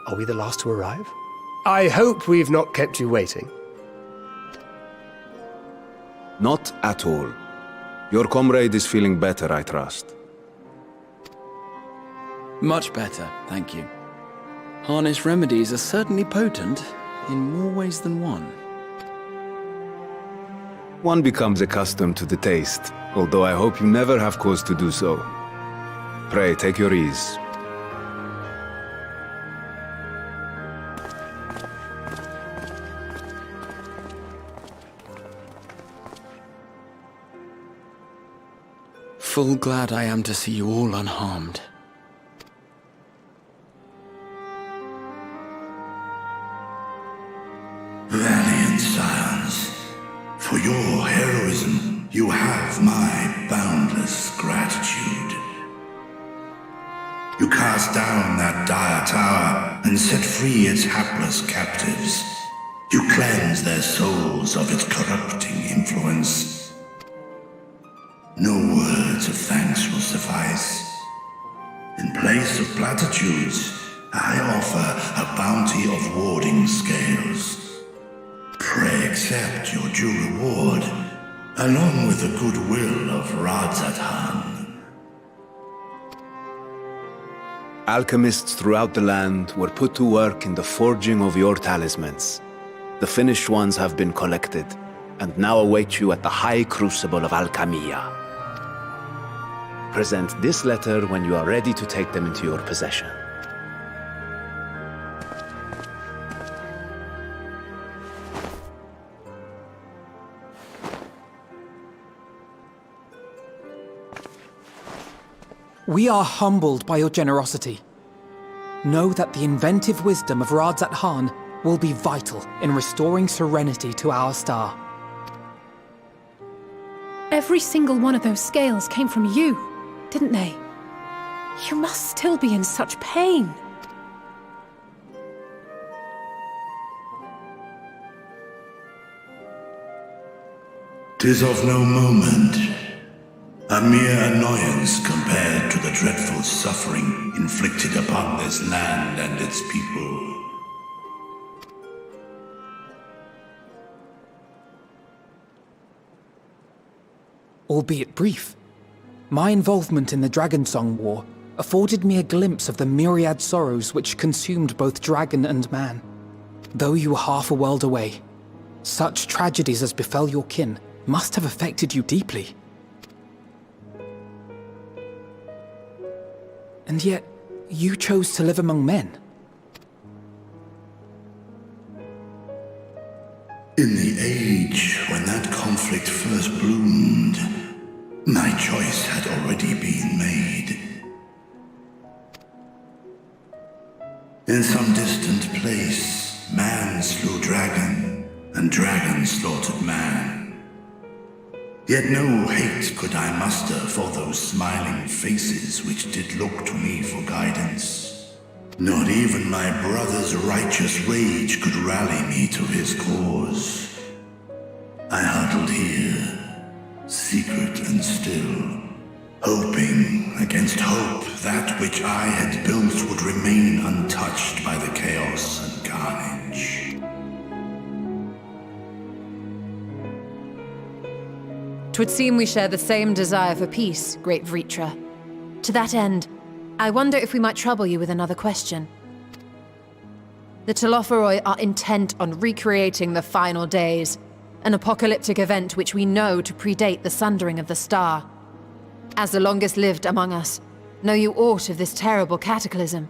Are we the last to arrive? I hope we've not kept you waiting. Not at all. Your comrade is feeling better, I trust. Much better, thank you. Harness remedies are certainly potent, in more ways than one. One becomes accustomed to the taste, although I hope you never have cause to do so. Pray, take your ease. Full glad I am to see you all unharmed. Valiant scions, for your heroism, you have my boundless gratitude. You cast down that dire tower and set free its hapless captives. You cleanse their souls of its corrupting influence. No words of thanks will suffice. In place of platitudes, I offer a bounty of warding scales. Pray accept your due reward, along with the goodwill of Radzatan. Alchemists throughout the land were put to work in the forging of your talismans. The finished ones have been collected, and now await you at the High Crucible of Alchemia. Present this letter when you are ready to take them into your possession. We are humbled by your generosity. Know that the inventive wisdom of Radzatan will be vital in restoring serenity to our star. Every single one of those scales came from you, didn't they? You must still be in such pain. 'Tis of no moment. A mere annoyance compared to the dreadful suffering inflicted upon this land and its people. albeit brief. My involvement in the Dragonsong War afforded me a glimpse of the myriad sorrows which consumed both dragon and man. Though you were half a world away, such tragedies as befell your kin must have affected you deeply. And yet, you chose to live among men. In the age when that conflict first bloomed, my choice had already been made. In some distant place, man slew dragon, and dragon slaughtered man. Yet no hate could I muster for those smiling faces which did look to me for guidance. Not even my brother's righteous rage could rally me to his cause. I huddled here, secret and still, hoping against hope that which I had built would remain untouched by the chaos and carnage. 'Twould seem we share the same desire for peace, great Vritra. To that end, I wonder if we might trouble you with another question. The Telophoroi are intent on recreating the final days, an apocalyptic event which we know to predate the sundering of the star. As the longest lived among us, know you aught of this terrible cataclysm?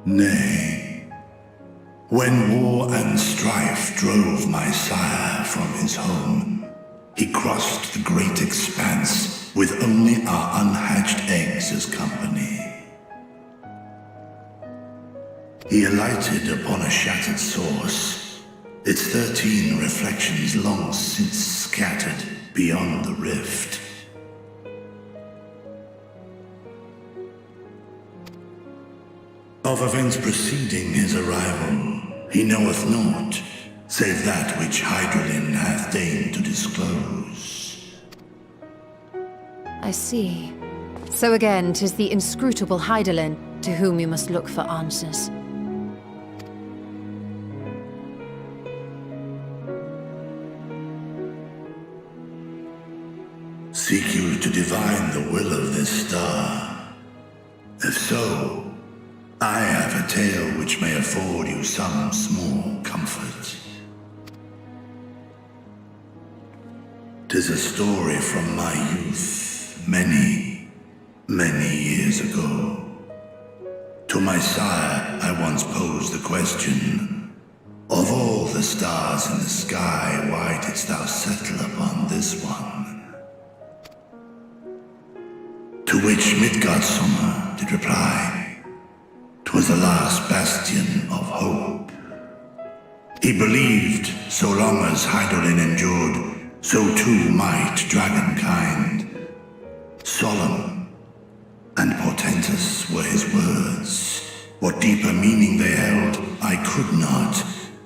Nay. When war and strife drove my sire from his home, he crossed the great expanse with only our unhatched eggs as company. He alighted upon a shattered source, its 13 reflections long since scattered beyond the rift. Of events preceding his arrival, he knoweth naught, save that which Hydralin hath deigned to disclose. I see. So again, 'tis the inscrutable Hydaelyn to whom you must look for answers. Seek you to divine the will of this star? If so, I have a tale which may afford you some small comfort. 'Tis a story from my youth, many, many years ago. To my sire, I once posed the question, of all the stars in the sky, why didst thou settle upon this one? To which Midgardsormr did reply, 'twas the last bastion of hope. He believed so long as Hydaelyn endured, so too might dragonkind. Solemn and portentous were his words. What deeper meaning they held, I could not,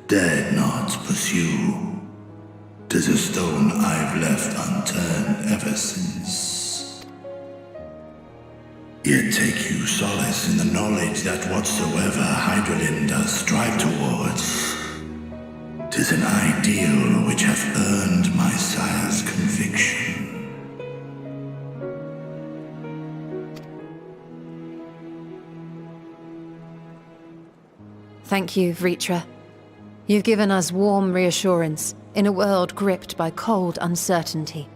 dared not pursue. 'Tis a stone I've left unturned ever since. Yet take you solace in the knowledge that whatsoever Hydralin does strive towards, 'tis an ideal which hath earned my sire's conviction. Thank you, Vritra. You've given us warm reassurance in a world gripped by cold uncertainty.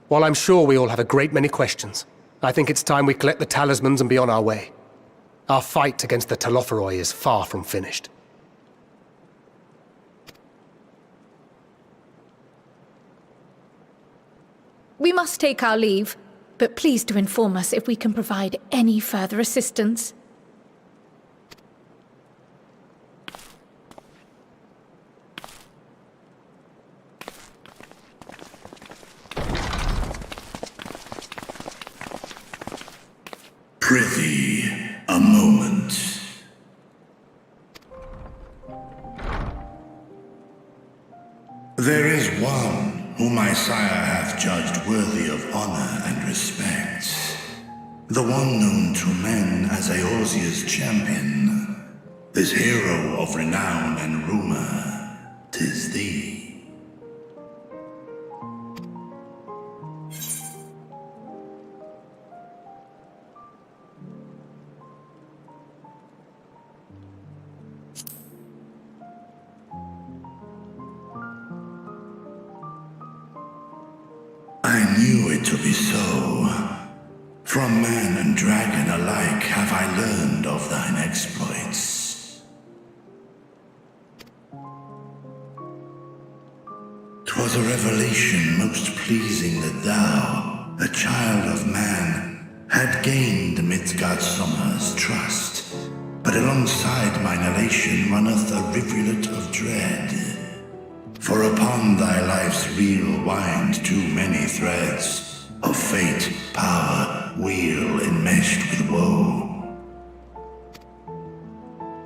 While I'm sure we all have a great many questions, I think it's time we collect the talismans and be on our way. Our fight against the Telophoroi is far from finished. We must take our leave, but please do inform us if we can provide any further assistance. Prithee, a moment. There is one whom my sire hath judged worthy of honor and respect. The one known to men as Eorzea's champion. This hero of renown and rumor, 'tis thee. I knew it to be so. From man and dragon alike have I learned of thine exploits. 'Twas a revelation most pleasing that thou, a child of man, had gained Midgardsormr's trust. But alongside mine elation runneth a rivulet of dread. For upon thy life's reel wind too many threads of fate, power, weal enmeshed with woe.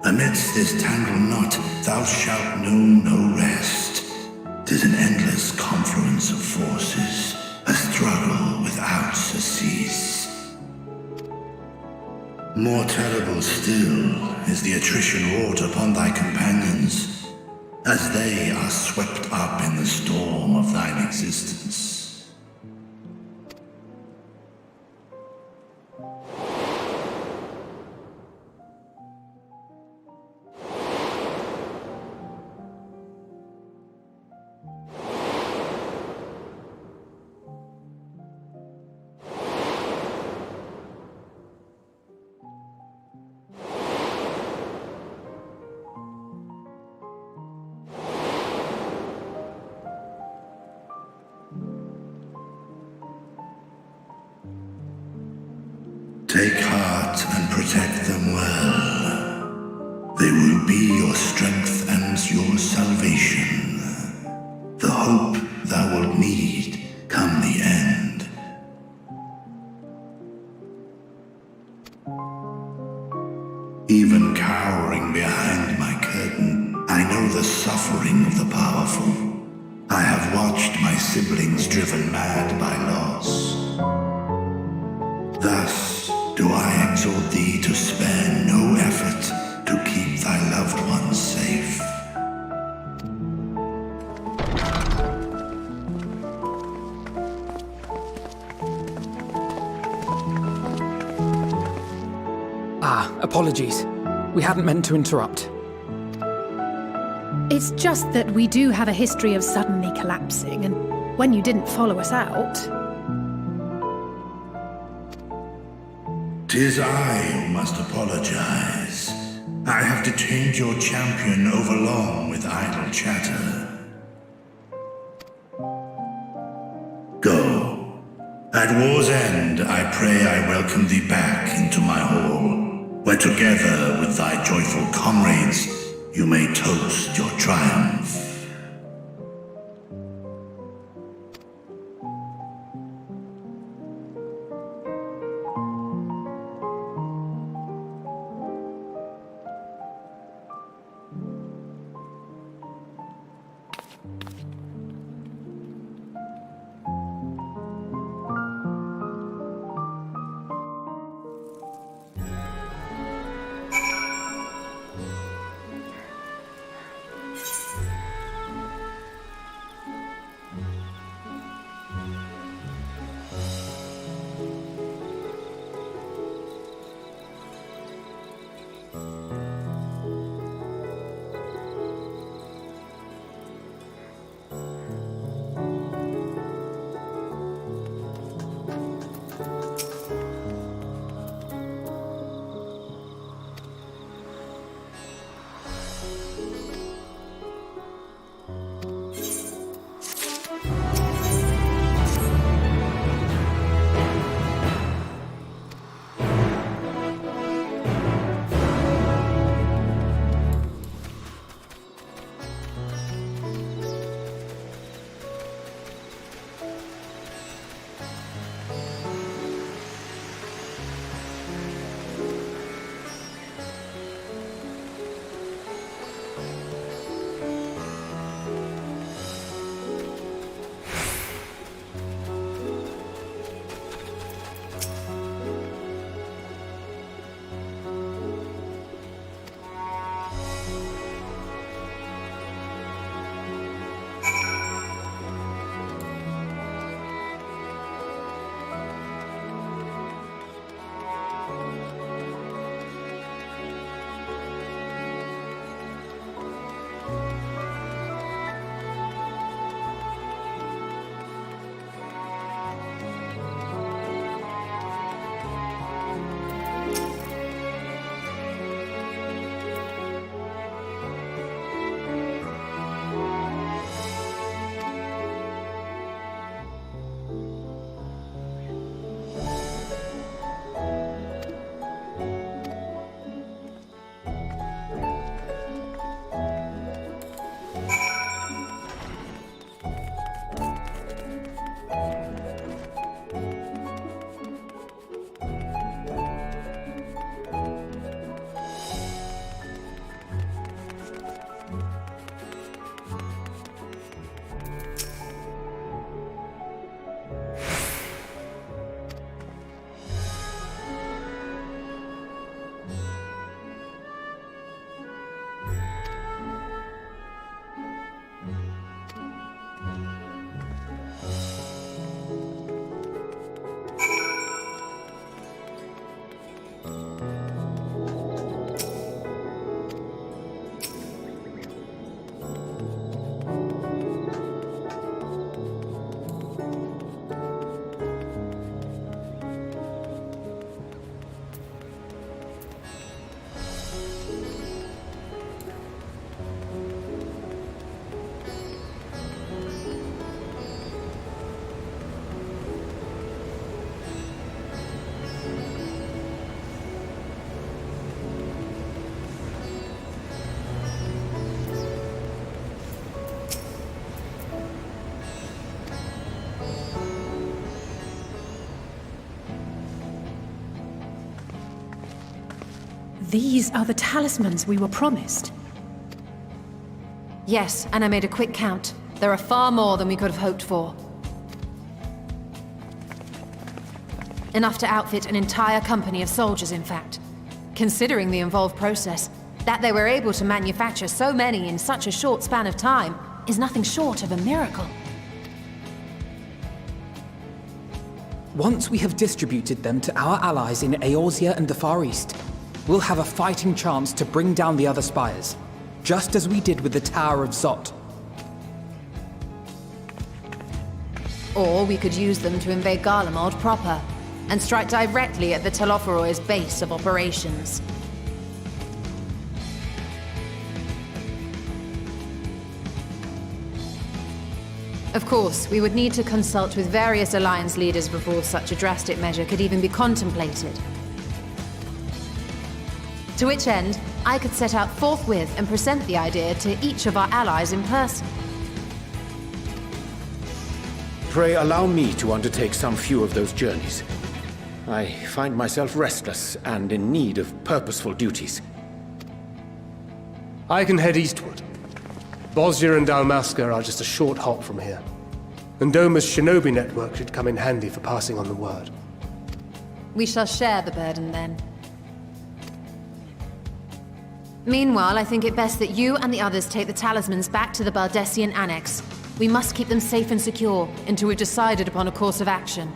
Amidst this tangled knot thou shalt know no rest. 'Tis an endless confluence of forces, a struggle without surcease. More terrible still is the attrition wrought upon thy companions, as they are swept up in the storm of thine existence. Take heart and protect them well. They will be your strength and your salvation. The hope thou wilt need come the end. Even cowering behind my curtain, I know the suffering of the powerful. I have watched my siblings driven mad by loss. Thus, do I exhort thee to spare no effort to keep thy loved ones safe. Apologies. We hadn't meant to interrupt. It's just that we do have a history of suddenly collapsing, and when you didn't follow us out... 'Tis I who must apologize. I have detained your champion overlong with idle chatter. Go. At war's end, I pray I welcome thee back into my hall, where together with thy joyful comrades, you may toast your triumph. These are the talismans we were promised. Yes, and I made a quick count. There are far more than we could have hoped for. Enough to outfit an entire company of soldiers, in fact. Considering the involved process, that they were able to manufacture so many in such a short span of time is nothing short of a miracle. Once we have distributed them to our allies in Eorzea and the Far East, we'll have a fighting chance to bring down the other spires, just as we did with the Tower of Zot. Or we could use them to invade Garlemald proper, and strike directly at the Telophoroi's base of operations. Of course, we would need to consult with various Alliance leaders before such a drastic measure could even be contemplated. To which end, I could set out forthwith and present the idea to each of our allies in person. Pray allow me to undertake some few of those journeys. I find myself restless and in need of purposeful duties. I can head eastward. Bosnia and Dalmasca are just a short hop from here. And Doma's shinobi network should come in handy for passing on the word. We shall share the burden then. Meanwhile, I think it best that you and the others take the talismans back to the Baldessian Annex. We must keep them safe and secure until we've decided upon a course of action.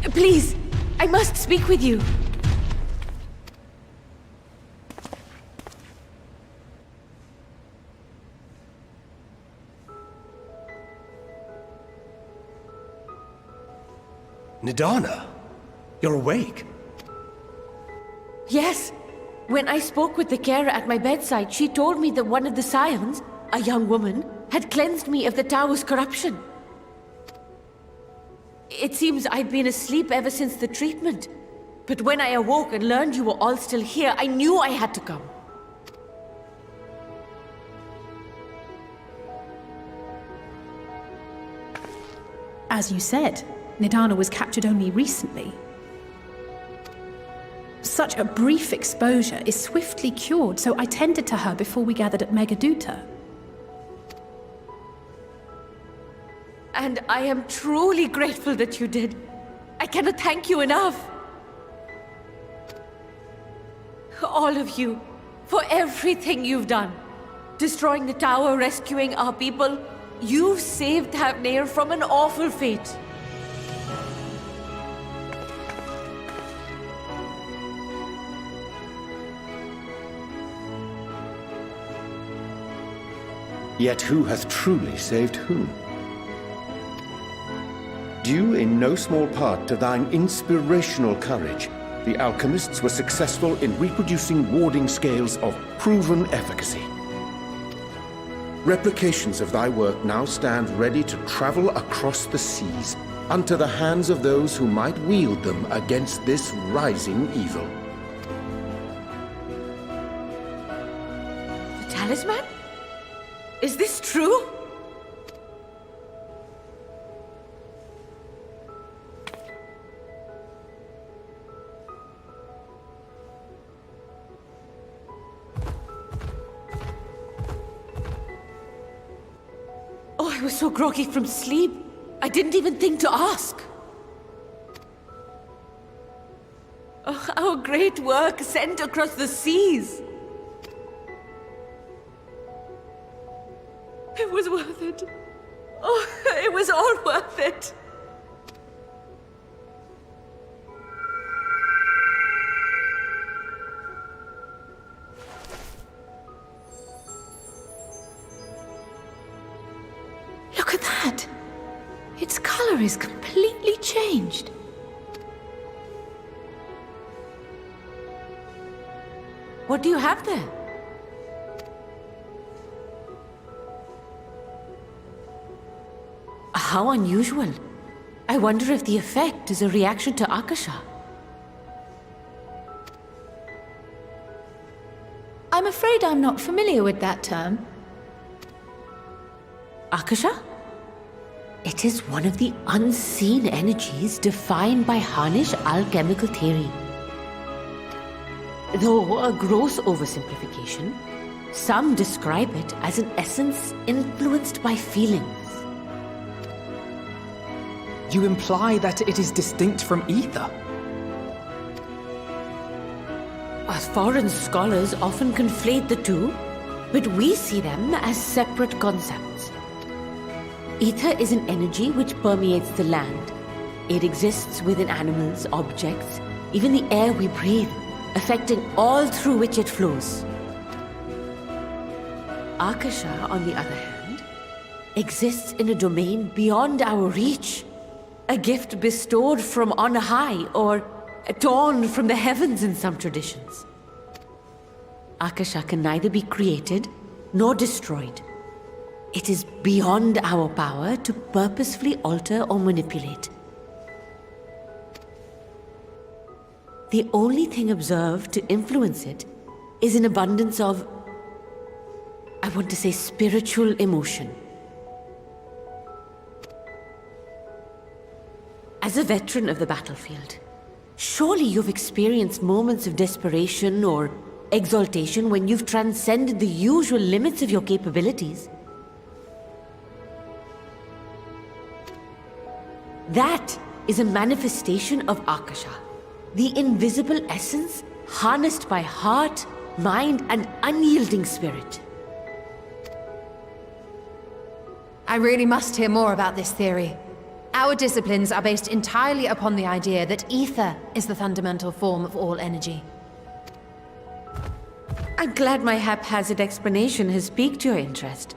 Please, I must speak with you. Nidana, you're awake. Yes. When I spoke with the carer at my bedside, she told me that one of the scions, a young woman, had cleansed me of the tower's corruption. It seems I'd been asleep ever since the treatment. But when I awoke and learned you were all still here, I knew I had to come. As you said, Nidana was captured only recently. Such a brief exposure is swiftly cured, so I tended to her before we gathered at Megaduta. And I am truly grateful that you did. I cannot thank you enough. All of you, for everything you've done. Destroying the tower, rescuing our people. You've saved Thavnair from an awful fate. Yet who hath truly saved whom? Due in no small part to thine inspirational courage, the alchemists were successful in reproducing warding scales of proven efficacy. Replications of thy work now stand ready to travel across the seas, unto the hands of those who might wield them against this rising evil. The talisman? Is this true? Oh, I was so groggy from sleep. I didn't even think to ask. Oh, our great work sent across the seas. It was worth it. Oh, it was all worth it. Look at that! Its color is completely changed. What do you have there? How unusual. I wonder if the effect is a reaction to Akasha. I'm afraid I'm not familiar with that term. Akasha? It is one of the unseen energies defined by Harnish alchemical theory. Though a gross oversimplification, some describe it as an essence influenced by feelings. You imply that it is distinct from ether? As foreign scholars often conflate the two, but we see them as separate concepts. Ether is an energy which permeates the land. It exists within animals, objects, even the air we breathe, affecting all through which it flows. Akasha, on the other hand, exists in a domain beyond our reach. A gift bestowed from on high, or torn from the heavens in some traditions. Akasha can neither be created nor destroyed. It is beyond our power to purposefully alter or manipulate. The only thing observed to influence it is an abundance of, I want to say, spiritual emotion. As a veteran of the battlefield, surely you've experienced moments of desperation or exaltation when you've transcended the usual limits of your capabilities. That is a manifestation of Akasha, the invisible essence harnessed by heart, mind, and unyielding spirit. I really must hear more about this theory. Our disciplines are based entirely upon the idea that ether is the fundamental form of all energy. I'm glad my haphazard explanation has piqued your interest.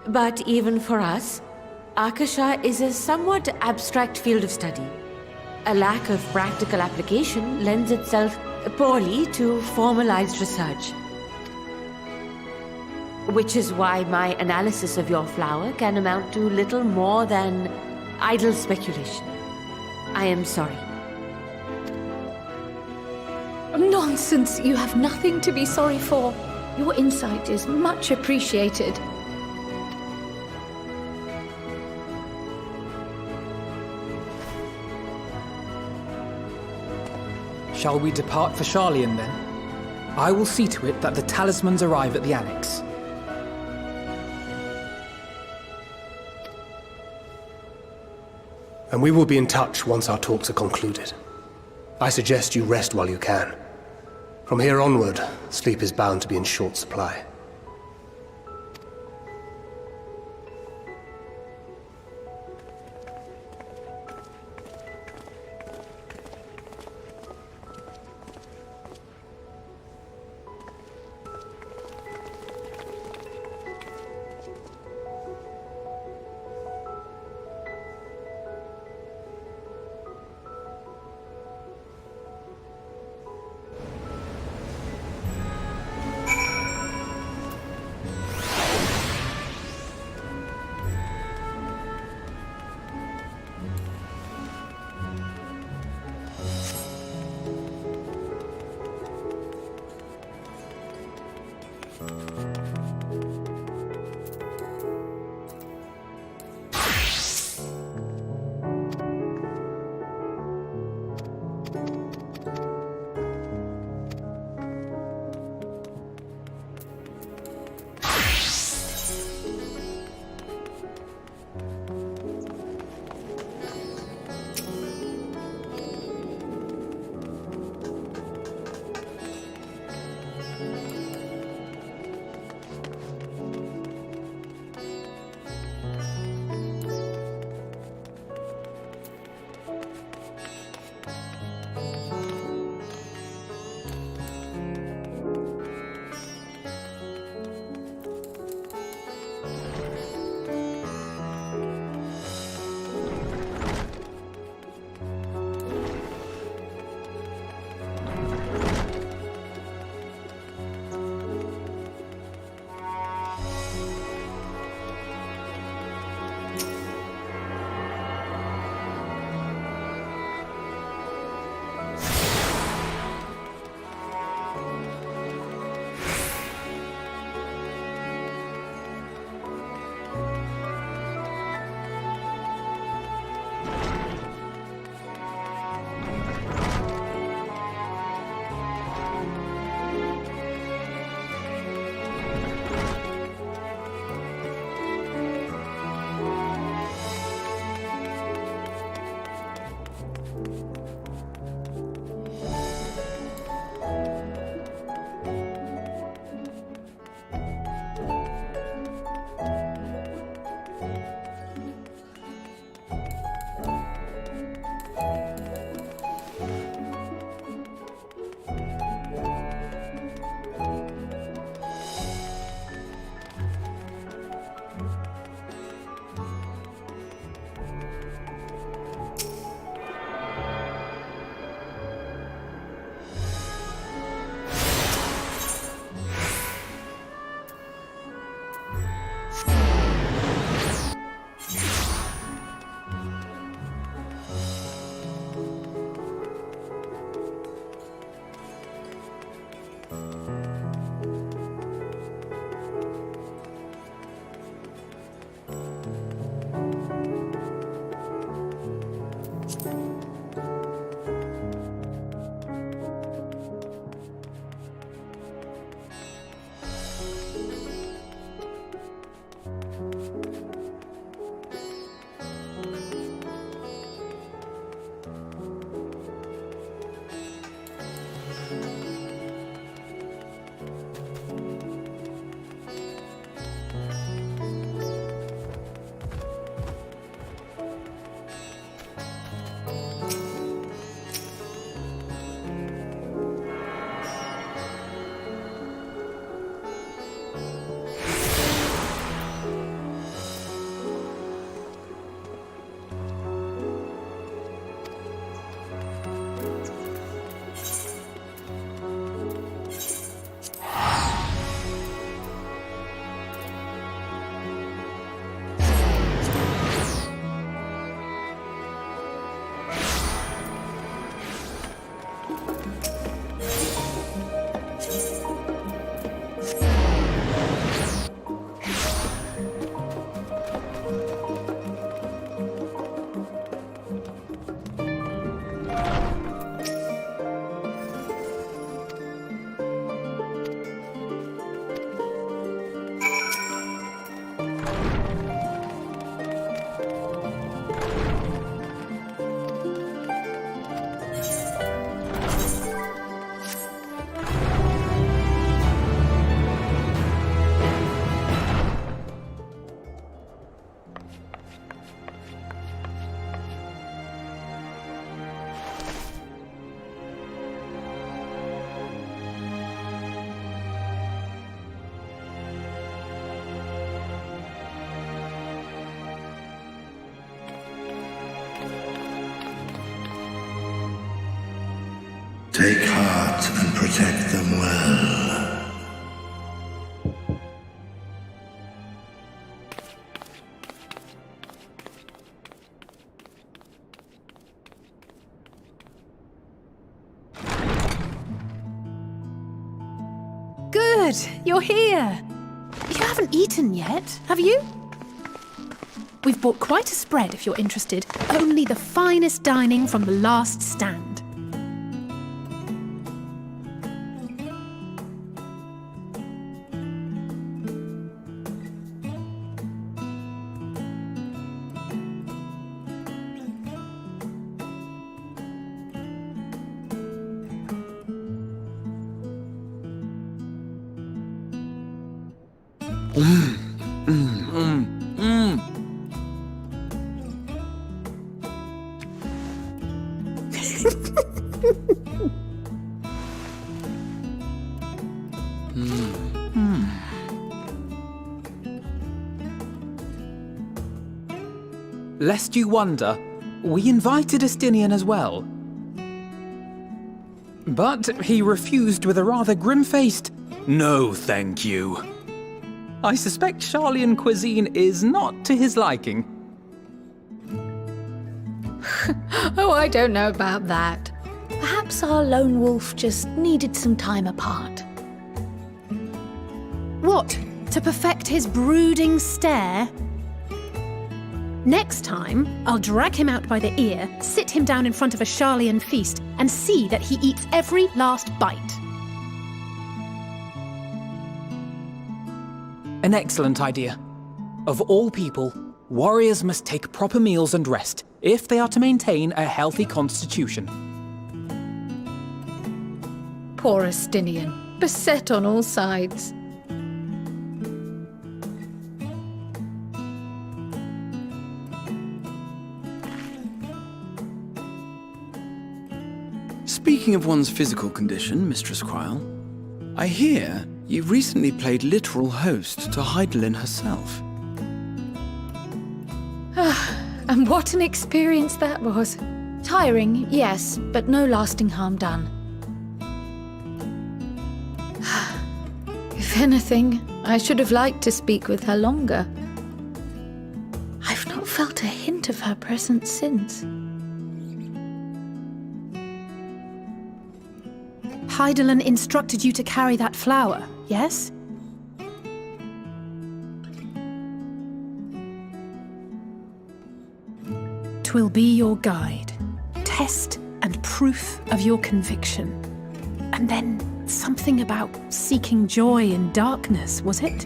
But even for us, Akasha is a somewhat abstract field of study. A lack of practical application lends itself poorly to formalized research. Which is why my analysis of your flower can amount to little more than idle speculation. I am sorry. Nonsense! You have nothing to be sorry for. Your insight is much appreciated. Shall we depart for Sharlayan then? I will see to it that the talismans arrive at the Annex. And we will be in touch once our talks are concluded. I suggest you rest while you can. From here onward, sleep is bound to be in short supply. Guard and protect them well. Good, you're here. You haven't eaten yet, have you? We've bought quite a spread if you're interested. Only the finest dining from the last stand. Lest you wonder, we invited Estinian as well. But he refused with a rather grim-faced, "No, thank you." I suspect Sharlayan cuisine is not to his liking. Oh, I don't know about that. Perhaps our lone wolf just needed some time apart. What? To perfect his brooding stare? Next time, I'll drag him out by the ear, sit him down in front of a Sharlayan feast, and see that he eats every last bite. An excellent idea. Of all people, warriors must take proper meals and rest if they are to maintain a healthy constitution. Poor Estinian, beset on all sides. Speaking of one's physical condition, Mistress Cryle, I hear you recently played literal host to Heidelin herself. And what an experience that was. Tiring, yes, but no lasting harm done. If anything, I should have liked to speak with her longer. I've not felt a hint of her presence since. Heidelin instructed you to carry that flower, yes? Twill be your guide, test and proof of your conviction. And then something about seeking joy in darkness, was it?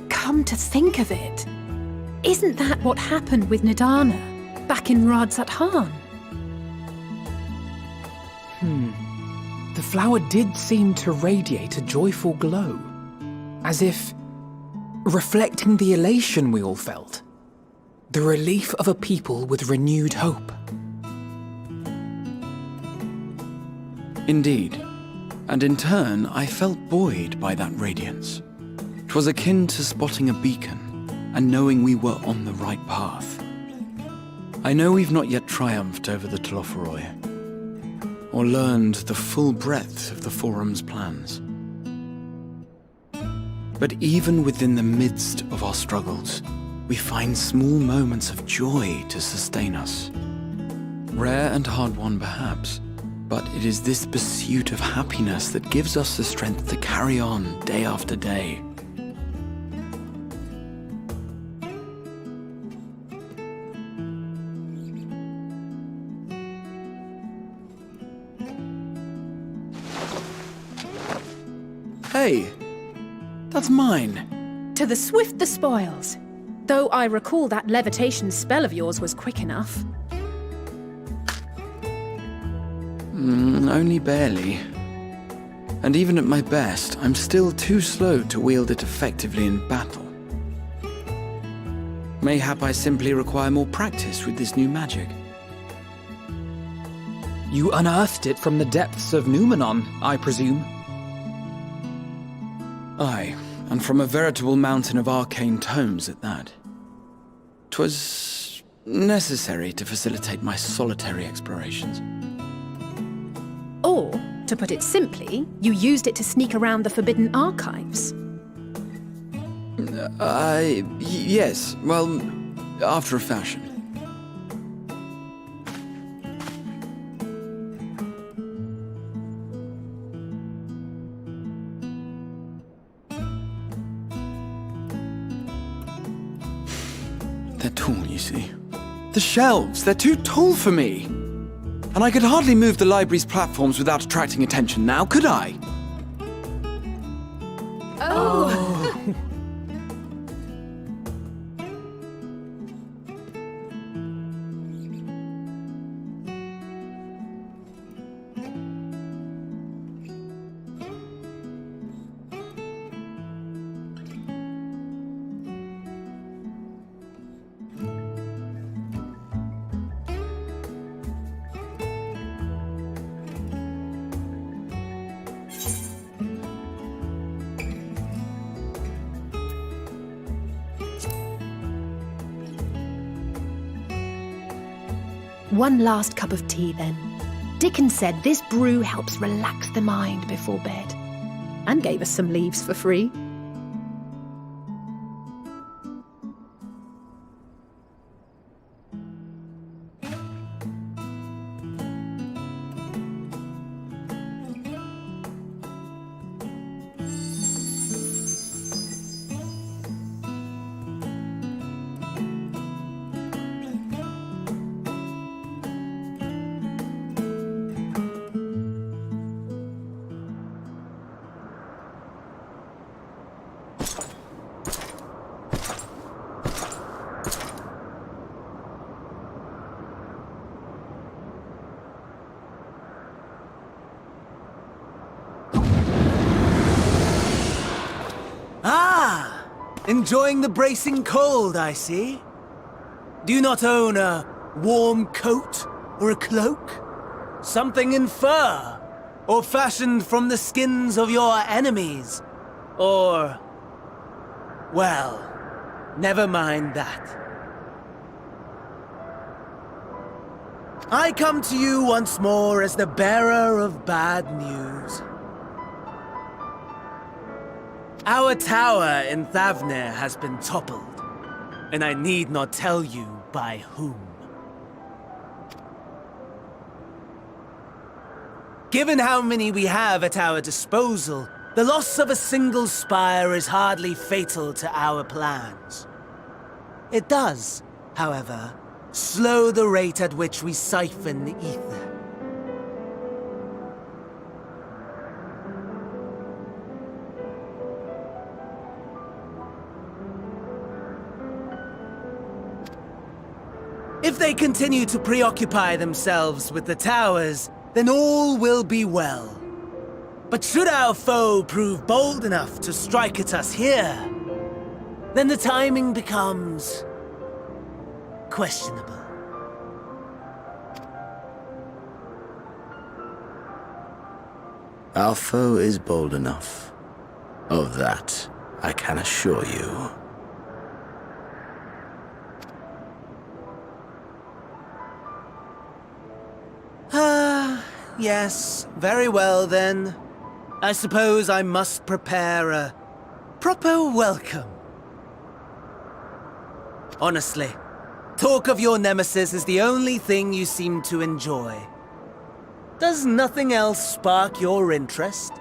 Come to think of it, isn't that what happened with Nidana back in Radzat-Han? The flower did seem to radiate a joyful glow, as if reflecting the elation we all felt, the relief of a people with renewed hope. Indeed, and in turn I felt buoyed by that radiance. 'Twas akin to spotting a beacon and knowing we were on the right path. I know we've not yet triumphed over the Tlofuroi, or learned the full breadth of the Forum's plans. But even within the midst of our struggles, we find small moments of joy to sustain us. Rare and hard-won perhaps, but it is this pursuit of happiness that gives us the strength to carry on day after day. Hey, that's mine. To the swift the spoils. Though I recall that levitation spell of yours was quick enough. Only barely. And even at my best, I'm still too slow to wield it effectively in battle. Mayhap I simply require more practice with this new magic. You unearthed it from the depths of Numenon, I presume? Aye, and from a veritable mountain of arcane tomes at that. 'Twas necessary to facilitate my solitary explorations. To put it simply, you used it to sneak around the forbidden archives. Yes, well, after a fashion. They're tall, you see. The shelves, they're too tall for me. And I could hardly move the library's platforms without attracting attention now, could I? One last cup of tea, then. Dickon said this brew helps relax the mind before bed. And gave us some leaves for free. Enjoying the bracing cold, I see. Do you not own a warm coat or a cloak? Something in fur? Or fashioned from the skins of your enemies? Or... well, never mind that. I come to you once more as the bearer of bad news. Our tower in Ffxiv has been toppled, and I need not tell you by whom. Given how many we have at our disposal, the loss of a single spire is hardly fatal to our plans. It does, however, slow the rate at which we siphon the ether. If they continue to preoccupy themselves with the towers, then all will be well. But should our foe prove bold enough to strike at us here, then the timing becomes questionable. Our foe is bold enough. Of that, I can assure you. Yes, very well then. I suppose I must prepare a proper welcome. Honestly, talk of your nemesis is the only thing you seem to enjoy. Does nothing else spark your interest?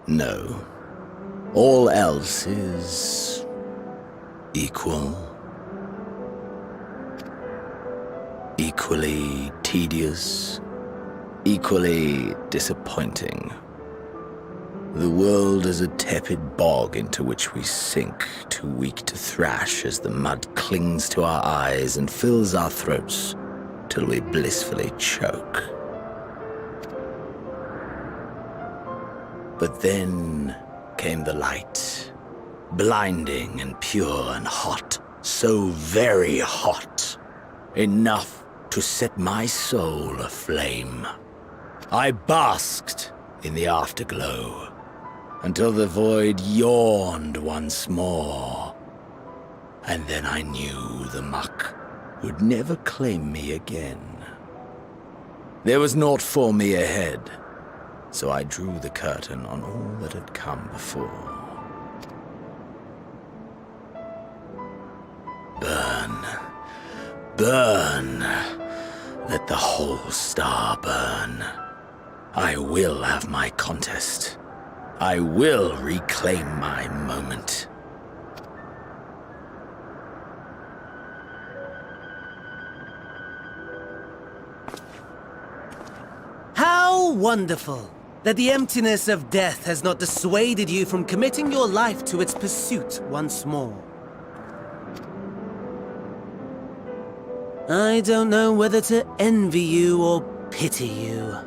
No. All else is... equal. Equally tedious. Equally disappointing. The world is a tepid bog into which we sink, too weak to thrash as the mud clings to our eyes and fills our throats till we blissfully choke. But then came the light, blinding and pure and hot, So very hot. Enough to set my soul aflame. I basked in the afterglow until the void yawned once more. And then I knew the muck would never claim me again. There was naught for me ahead, so I drew the curtain on all that had come before. Burn. Burn. Let the whole star burn. I will have my contest. I will reclaim my moment. How wonderful that the emptiness of death has not dissuaded you from committing your life to its pursuit once more. I don't know whether to envy you or pity you.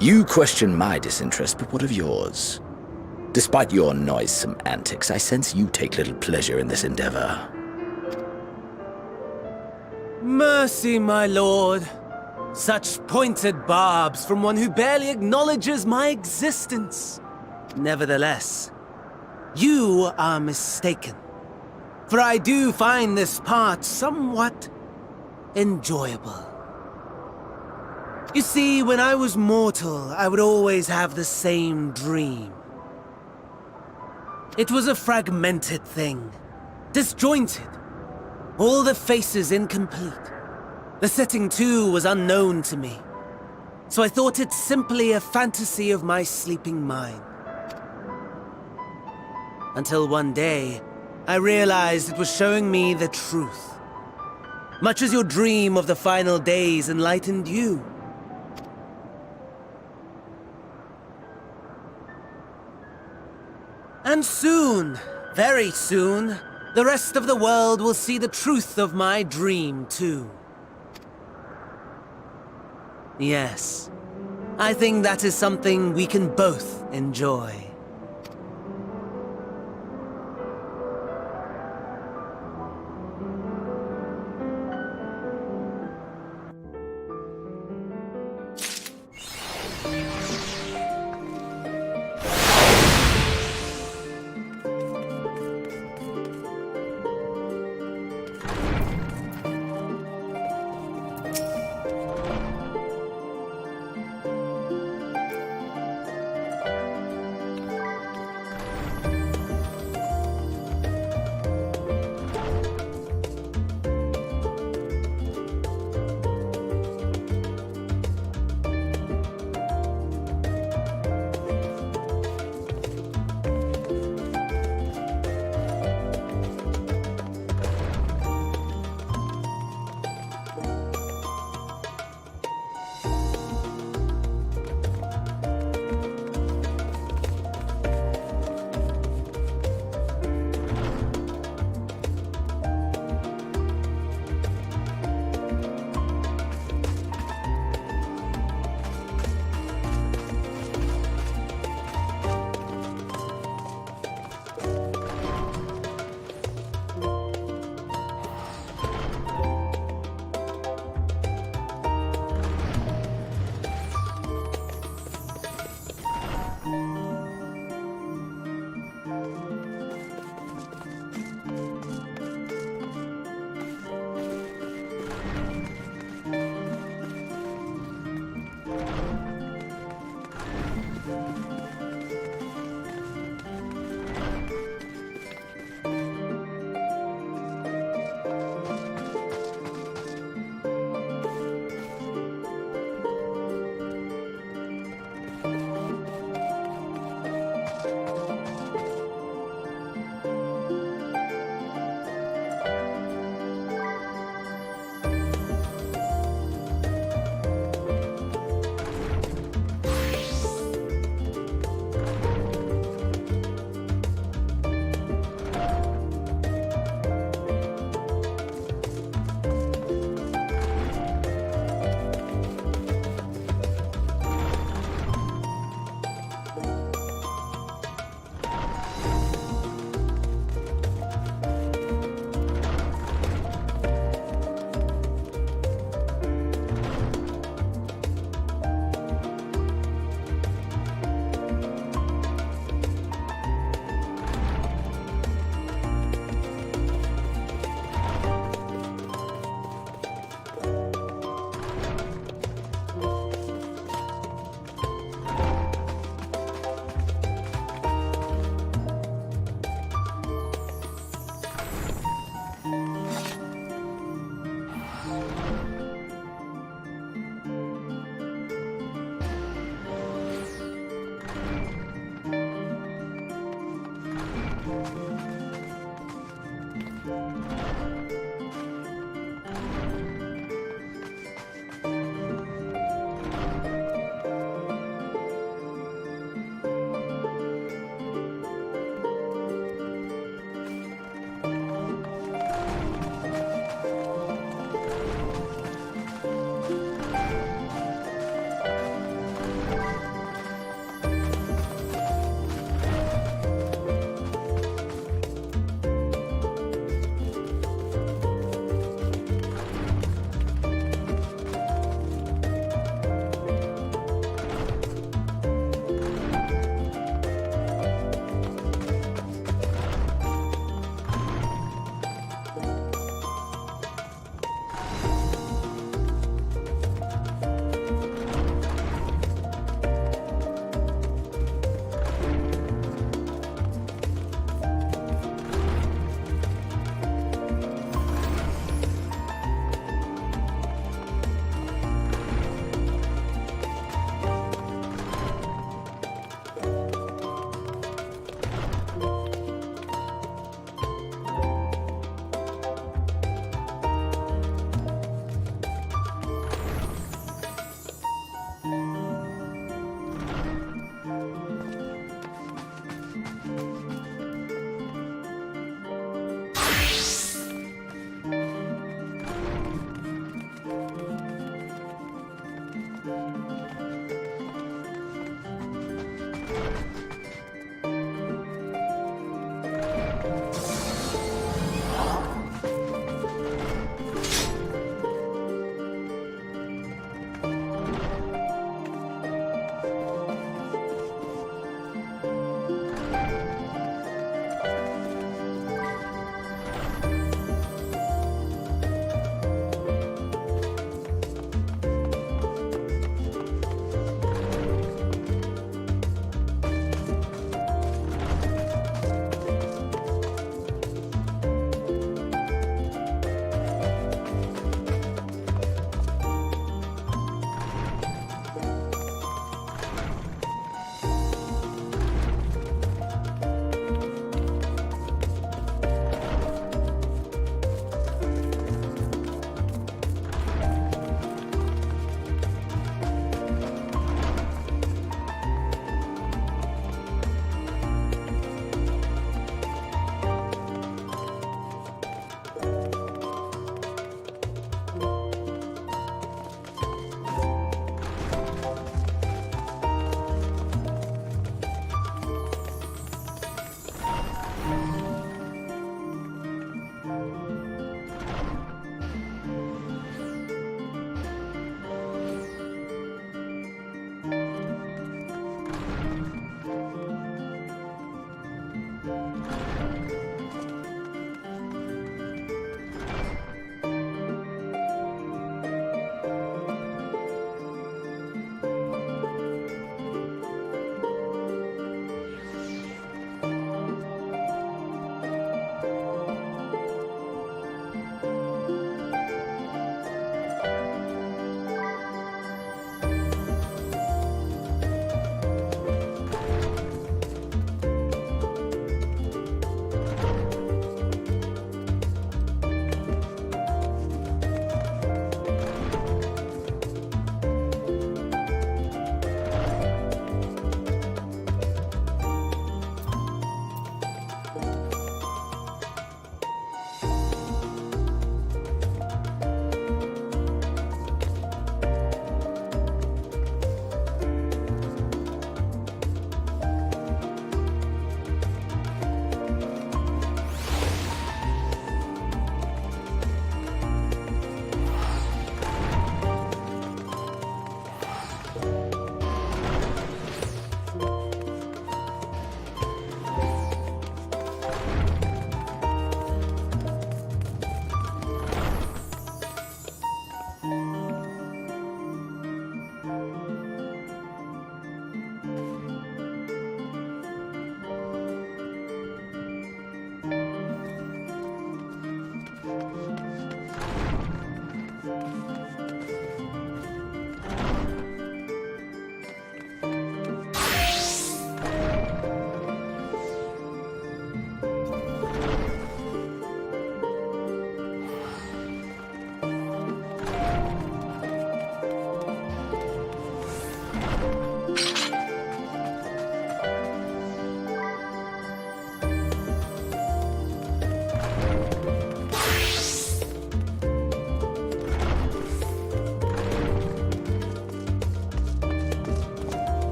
You question my disinterest, but what of yours? Despite your noisome antics, I sense you take little pleasure in this endeavor. Mercy, my lord. Such pointed barbs from one who barely acknowledges my existence. Nevertheless, you are mistaken. For I do find this part somewhat enjoyable. You see, when I was mortal, I would always have the same dream. It was a fragmented thing, disjointed, all the faces incomplete. The setting, too, was unknown to me, so I thought it simply a fantasy of my sleeping mind. Until one day, I realized it was showing me the truth, much as your dream of the final days enlightened you. And soon, very soon, the rest of the world will see the truth of my dream, too. Yes, I think that is something we can both enjoy.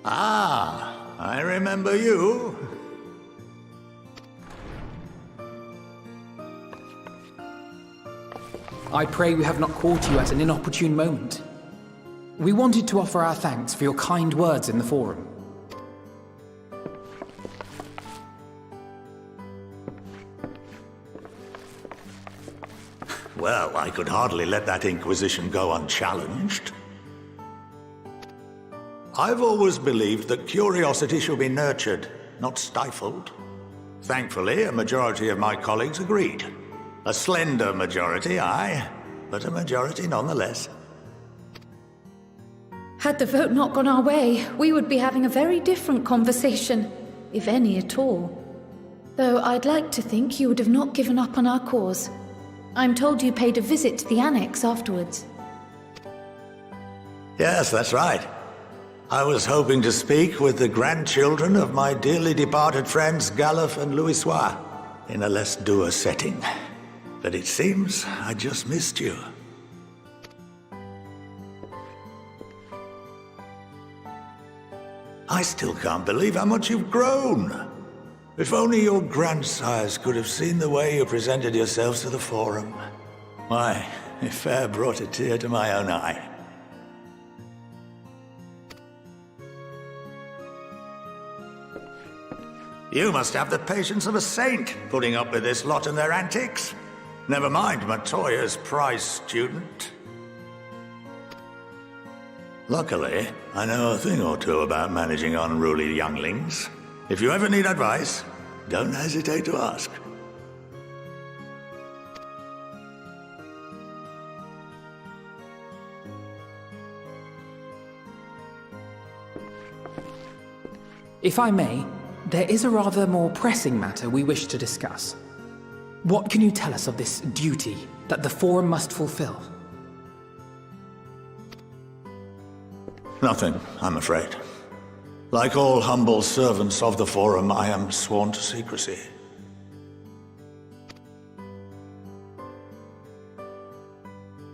Ah, I remember you. I pray we have not caught you at an inopportune moment. We wanted to offer our thanks for your kind words in the forum. Well, I could hardly let that Inquisition go unchallenged. I've always believed that curiosity should be nurtured, not stifled. Thankfully, a majority of my colleagues agreed. A slender majority, aye, but a majority nonetheless. Had the vote not gone our way, we would be having a very different conversation, if any at all. Though I'd like to think you would have not given up on our cause. I'm told you paid a visit to the Annex afterwards. Yes, that's right. I was hoping to speak with the grandchildren of my dearly departed friends Galuf and Louisoix in a less dour setting. But it seems I just missed you. I still can't believe how much you've grown. If only your grandsires could have seen the way you presented yourselves to the Forum. Why, it fair brought a tear to my own eye. You must have the patience of a saint, putting up with this lot and their antics. Never mind Matoya's prize student. Luckily, I know a thing or two about managing unruly younglings. If you ever need advice, don't hesitate to ask. If I may, there is a rather more pressing matter we wish to discuss. What can you tell us of this duty that the Forum must fulfill? Nothing, I'm afraid. Like all humble servants of the Forum, I am sworn to secrecy.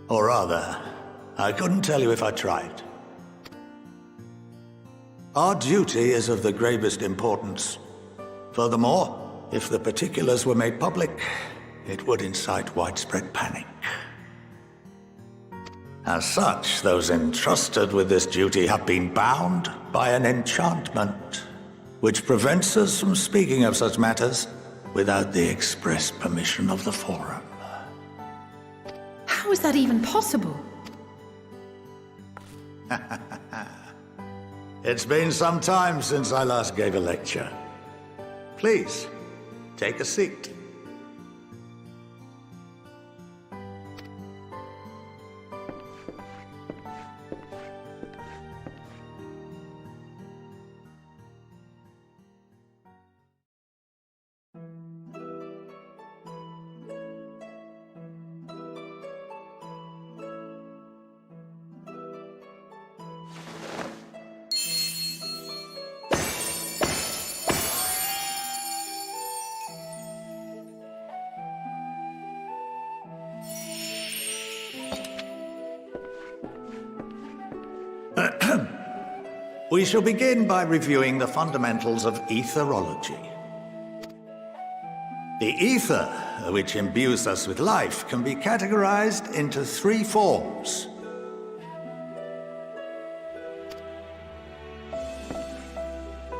Or rather, I couldn't tell you if I tried. Our duty is of the gravest importance. Furthermore, if the particulars were made public, it would incite widespread panic. As such, those entrusted with this duty have been bound by an enchantment, which prevents us from speaking of such matters without the express permission of the Forum. How is that even possible? It's been some time since I last gave a lecture. Please, take a seat. We shall begin by reviewing the fundamentals of etherology. The ether, which imbues us with life, can be categorized into three forms.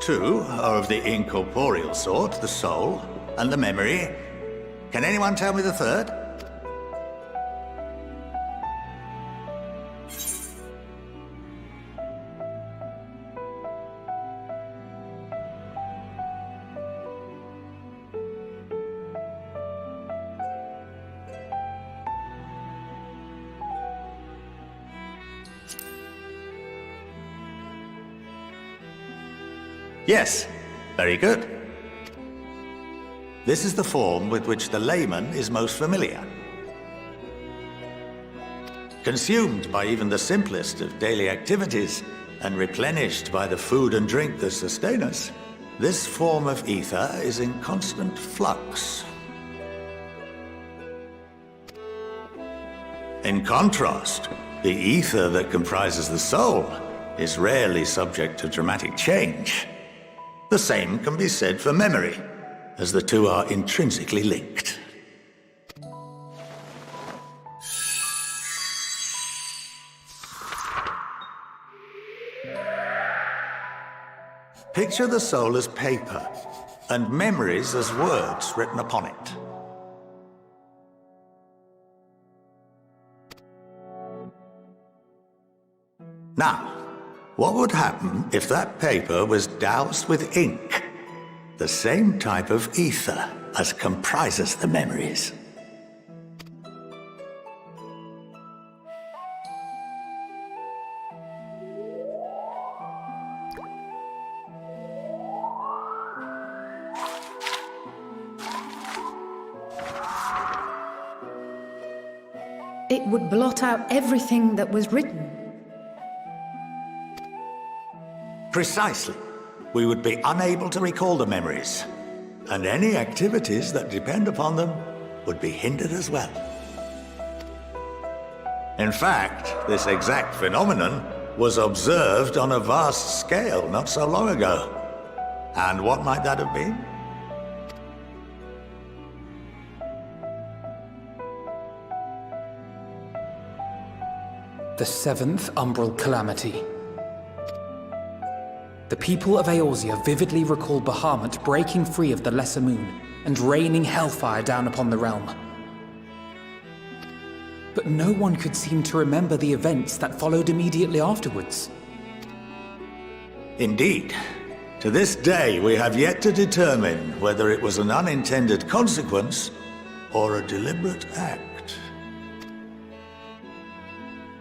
Two are of the incorporeal sort, the soul and the memory. Can anyone tell me the third? Yes, very good. This is the form with which the layman is most familiar. Consumed by even the simplest of daily activities, and replenished by the food and drink that sustain us, this form of ether is in constant flux. In contrast, the ether that comprises the soul is rarely subject to dramatic change. The same can be said for memory, as the two are intrinsically linked. Picture the soul as paper, and memories as words written upon it. Now, what would happen if that paper was doused with ink? The same type of ether as comprises the memories. It would blot out everything that was written. Precisely. We would be unable to recall the memories, and any activities that depend upon them would be hindered as well. In fact, this exact phenomenon was observed on a vast scale not so long ago. And what might that have been? The seventh Umbral Calamity. The people of Eorzea vividly recall Bahamut breaking free of the Lesser Moon and raining hellfire down upon the realm. But no one could seem to remember the events that followed immediately afterwards. Indeed. To this day, we have yet to determine whether it was an unintended consequence or a deliberate act.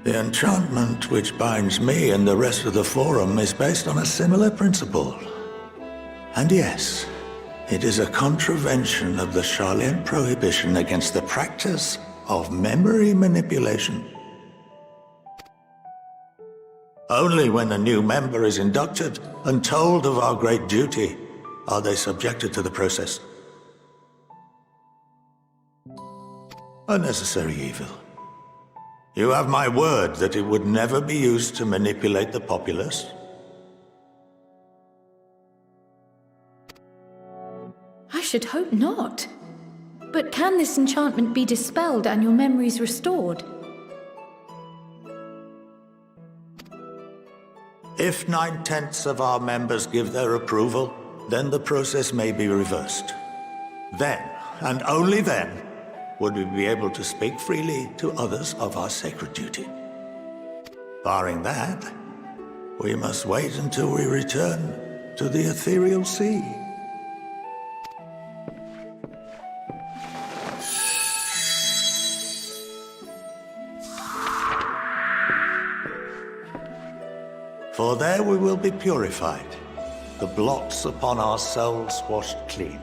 The enchantment which binds me and the rest of the Forum is based on a similar principle. And yes, it is a contravention of the Sharlayan prohibition against the practice of memory manipulation. Only when a new member is inducted and told of our great duty are they subjected to the process. A necessary evil. You have my word that it would never be used to manipulate the populace. I should hope not. But can this enchantment be dispelled and your memories restored? If 9/10 of our members give their approval, then the process may be reversed. Then, and only then, would we be able to speak freely to others of our sacred duty. Barring that, we must wait until we return to the ethereal sea. For there we will be purified, the blots upon our souls washed clean.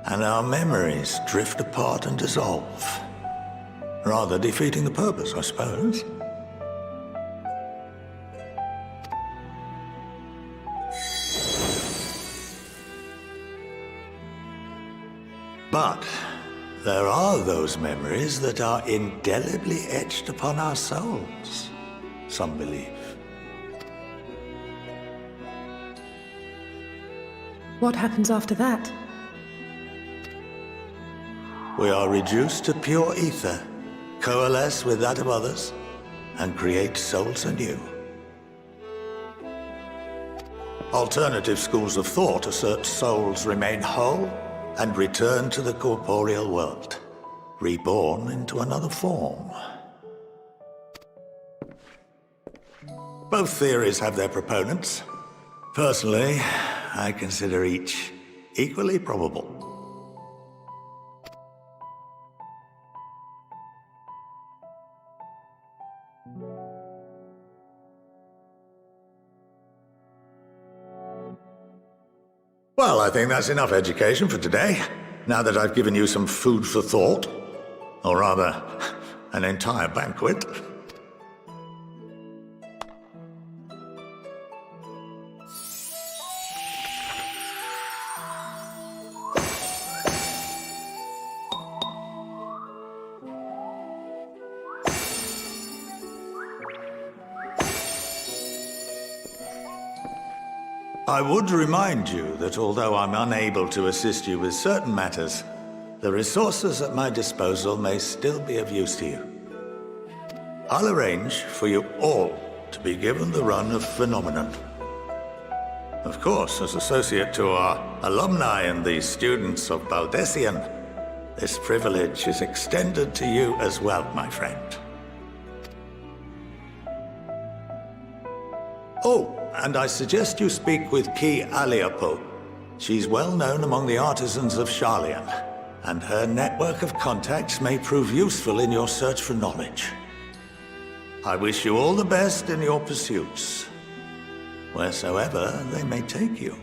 And our memories drift apart and dissolve. Rather defeating the purpose, I suppose. But there are those memories that are indelibly etched upon our souls, some believe. What happens after that? We are reduced to pure ether, coalesce with that of others, and create souls anew. Alternative schools of thought assert souls remain whole and return to the corporeal world, reborn into another form. Both theories have their proponents. Personally, I consider each equally probable. Well, I think that's enough education for today, now that I've given you some food for thought. Or rather, an entire banquet. I would remind you that although I'm unable to assist you with certain matters, the resources at my disposal may still be of use to you. I'll arrange for you all to be given the run of Phenomenon. Of course, as associate to our alumni and the students of Baldessian, this privilege is extended to you as well, my friend. Oh, and I suggest you speak with Ki Aliapo. She's well known among the artisans of Sharlayan, and her network of contacts may prove useful in your search for knowledge. I wish you all the best in your pursuits, wheresoever they may take you.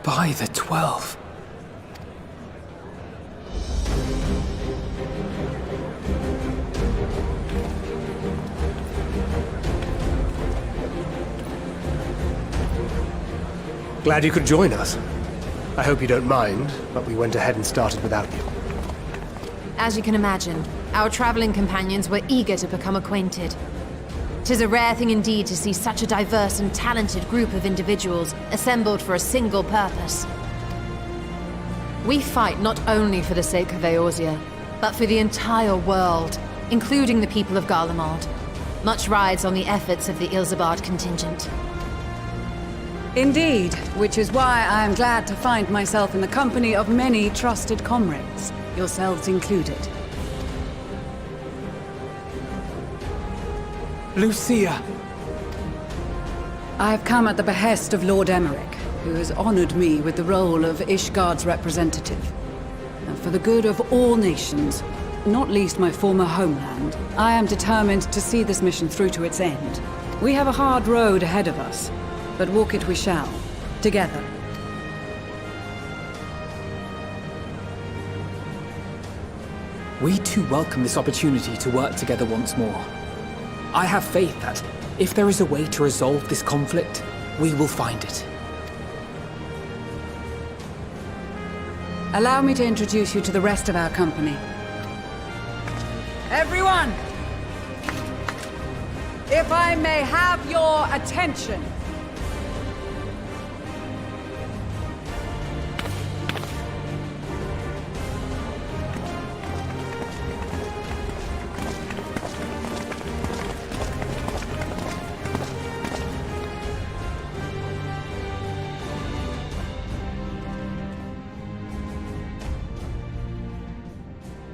By the 12. Glad you could join us. I hope you don't mind, but we went ahead and started without you. As you can imagine, our traveling companions were eager to become acquainted. 'Tis a rare thing indeed to see such a diverse and talented group of individuals assembled for a single purpose. We fight not only for the sake of Eorzea, but for the entire world, including the people of Garlemald. Much rides on the efforts of the Ilsabard contingent. Indeed, which is why I am glad to find myself in the company of many trusted comrades, yourselves included. Lucia! I have come at the behest of Lord Emmerich, who has honored me with the role of Ishgard's representative. And for the good of all nations, not least my former homeland, I am determined to see this mission through to its end. We have a hard road ahead of us, but walk it we shall, together. We too welcome this opportunity to work together once more. I have faith that, if there is a way to resolve this conflict, we will find it. Allow me to introduce you to the rest of our company. Everyone! If I may have your attention.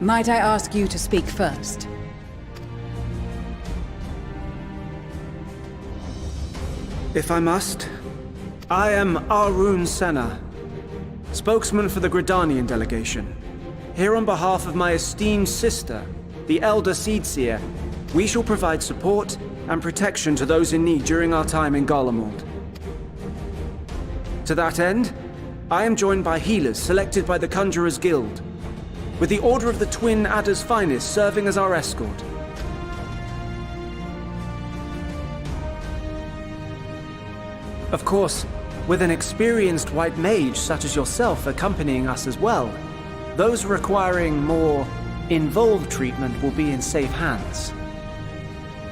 Might I ask you to speak first? If I must, I am Arun Senna, spokesman for the Gridanian delegation. Here on behalf of my esteemed sister, the Elder Seedseer, we shall provide support and protection to those in need during our time in Garlemald. To that end, I am joined by healers selected by the Conjurers Guild, with the Order of the Twin Adder's Finest serving as our escort. Of course, with an experienced white mage such as yourself accompanying us as well, those requiring more involved treatment will be in safe hands.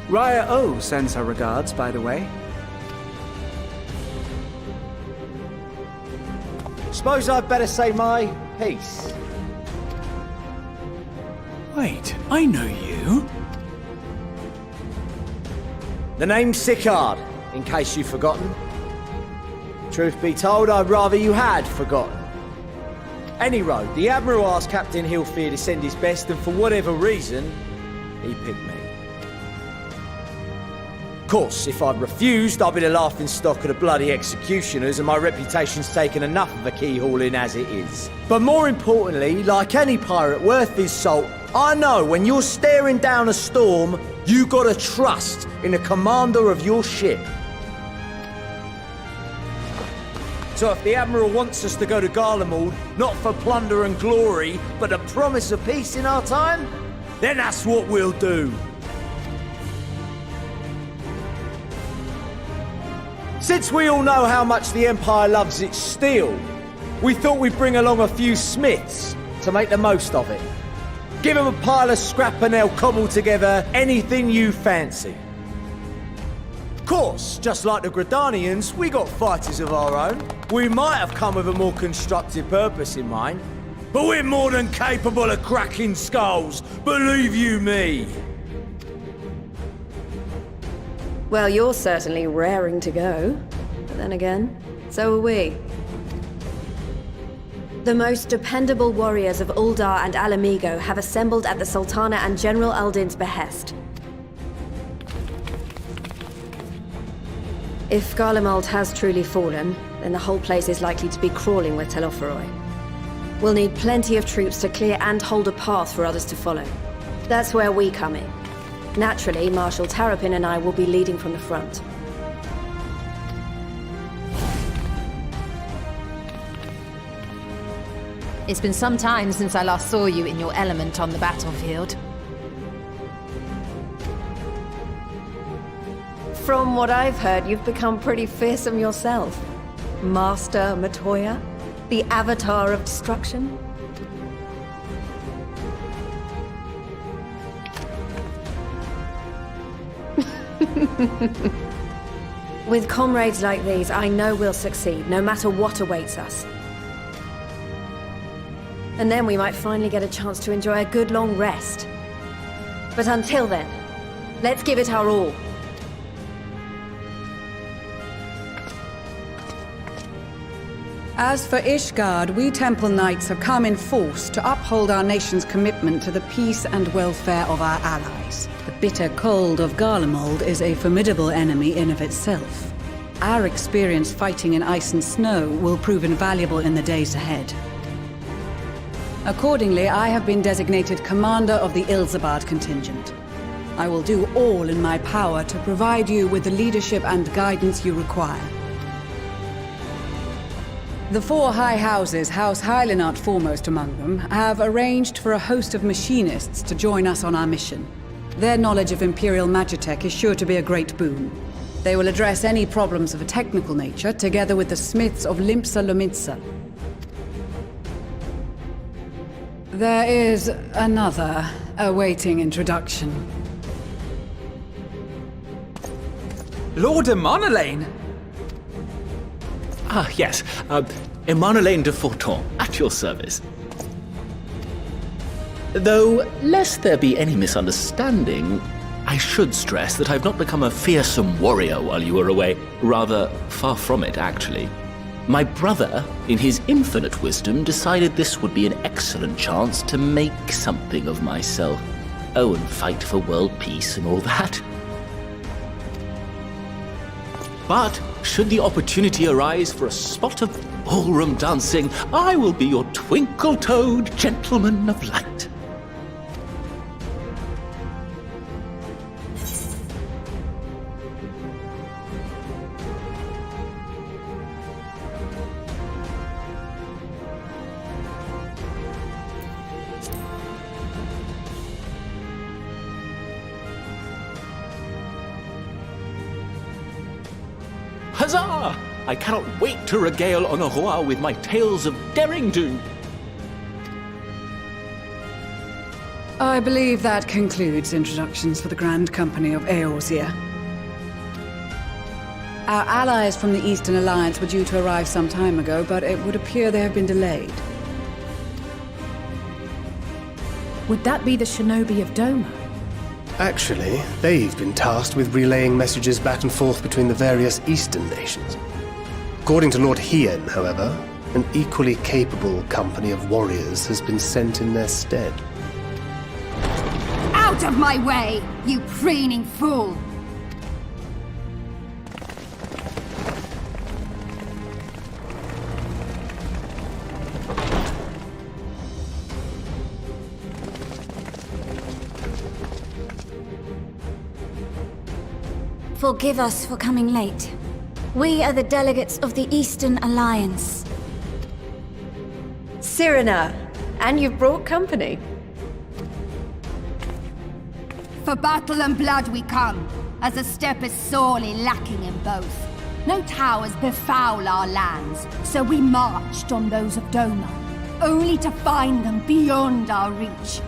Raya O sends her regards, by the way. Suppose I'd better say my piece. Wait, I know you. The name's Sickard, in case you've forgotten. Truth be told, I'd rather you had forgotten. Any road, the Admiral asked Captain Hilfear to send his best, and for whatever reason, he picked me. Of course, if I'd refused, I'd be the laughingstock of the bloody executioners, and my reputation's taken enough of a keyhauling as it is. But more importantly, like any pirate worth his salt, I know when you're staring down a storm, you gotta trust in the commander of your ship. So if the Admiral wants us to go to Garlemald, not for plunder and glory, but the promise of peace in our time, then that's what we'll do. Since we all know how much the Empire loves its steel, we thought we'd bring along a few smiths to make the most of it. Give them a pile of scrap and they'll cobble together anything you fancy. Of course, just like the Gridanians, we got fighters of our own. We might have come with a more constructive purpose in mind, but we're more than capable of cracking skulls, believe you me. Well, you're certainly raring to go. But then again, so are we. The most dependable warriors of Uldar and Alamigo have assembled at the Sultana and General Aldin's behest. If Garlemald has truly fallen, then the whole place is likely to be crawling with Telophoroi. We'll need plenty of troops to clear and hold a path for others to follow. That's where we come in. Naturally, Marshal Tarapin and I will be leading from the front. It's been some time since I last saw you in your element on the battlefield. From what I've heard, you've become pretty fearsome yourself. Master Matoya? The Avatar of Destruction? With comrades like these, I know we'll succeed, no matter what awaits us. And then we might finally get a chance to enjoy a good long rest. But until then, let's give it our all. As for Ishgard, we Temple Knights have come in force to uphold our nation's commitment to the peace and welfare of our allies. The bitter cold of Garlemald is a formidable enemy in of itself. Our experience fighting in ice and snow will prove invaluable in the days ahead. Accordingly, I have been designated commander of the Ilzabard contingent. I will do all in my power to provide you with the leadership and guidance you require. The four high houses, House Hylinart foremost among them, have arranged for a host of machinists to join us on our mission. Their knowledge of Imperial Magitech is sure to be a great boon. They will address any problems of a technical nature, together with the smiths of Limpsa Lomitsa. There is another awaiting introduction. Lord Emanolain! Ah, yes. Emanolain de Forton, at your service. Though, lest there be any misunderstanding, I should stress that I've not become a fearsome warrior while you were away. Rather, far from it, actually. My brother, in his infinite wisdom, decided this would be an excellent chance to make something of myself. Oh, and fight for world peace and all that. But, should the opportunity arise for a spot of ballroom dancing, I will be your twinkle-toed gentleman of light. Huzzah! I cannot wait to regale Honoroa with my tales of daring-do. I believe that concludes introductions for the Grand Company of Eorzea. Our allies from the Eastern Alliance were due to arrive some time ago, but it would appear they have been delayed. Would that be the shinobi of Doma? Actually, they've been tasked with relaying messages back and forth between the various eastern nations. According to Lord Hien, however, an equally capable company of warriors has been sent in their stead. Out of my way, you preening fool! Forgive us for coming late. We are the delegates of the Eastern Alliance. Cyrena, and you've brought company. For battle and blood we come, as a step is sorely lacking in both. No towers befoul our lands, so we marched on those of Doma, only to find them beyond our reach.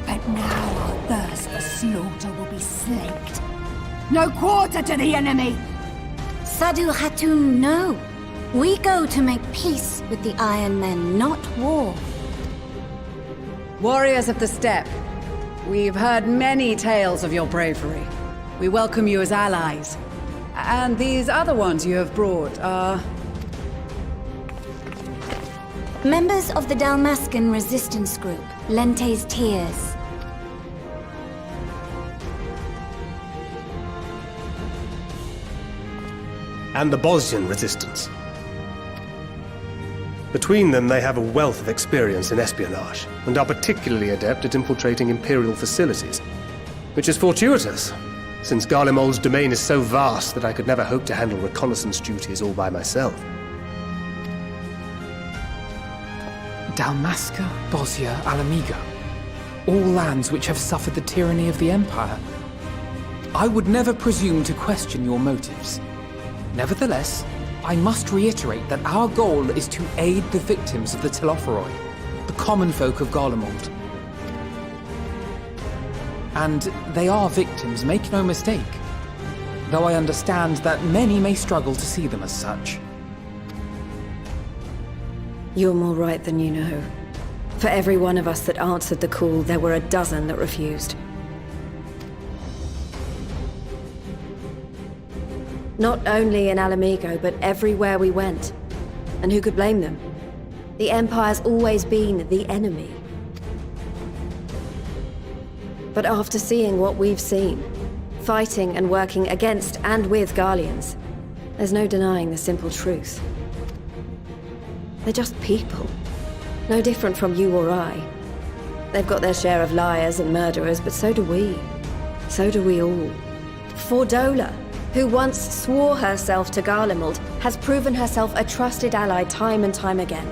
But now our thirst for slaughter will be slaked. No quarter to the enemy! Sadu Hatun, no. We go to make peace with the Iron Men, not war. Warriors of the Steppe, we've heard many tales of your bravery. We welcome you as allies. And these other ones you have brought are... Members of the Dalmascan resistance group, Lente's Tears. And the Bosnian resistance. Between them, they have a wealth of experience in espionage, and are particularly adept at infiltrating Imperial facilities. Which is fortuitous, since Garlemald's domain is so vast that I could never hope to handle reconnaissance duties all by myself. Dalmasca, Bosnia, Alamigo. All lands which have suffered the tyranny of the Empire. I would never presume to question your motives. Nevertheless, I must reiterate that our goal is to aid the victims of the Telophoroi, the common folk of Garlemald. And they are victims, make no mistake. Though I understand that many may struggle to see them as such. You're more right than you know. For every one of us that answered the call, there were a dozen that refused. Not only in Alamigo, but everywhere we went. And who could blame them? The Empire's always been the enemy. But after seeing what we've seen, fighting and working against and with Garleans, there's no denying the simple truth. They're just people. No different from you or I. They've got their share of liars and murderers, but so do we. So do we all. Fordola, who once swore herself to Garlemald, has proven herself a trusted ally time and time again.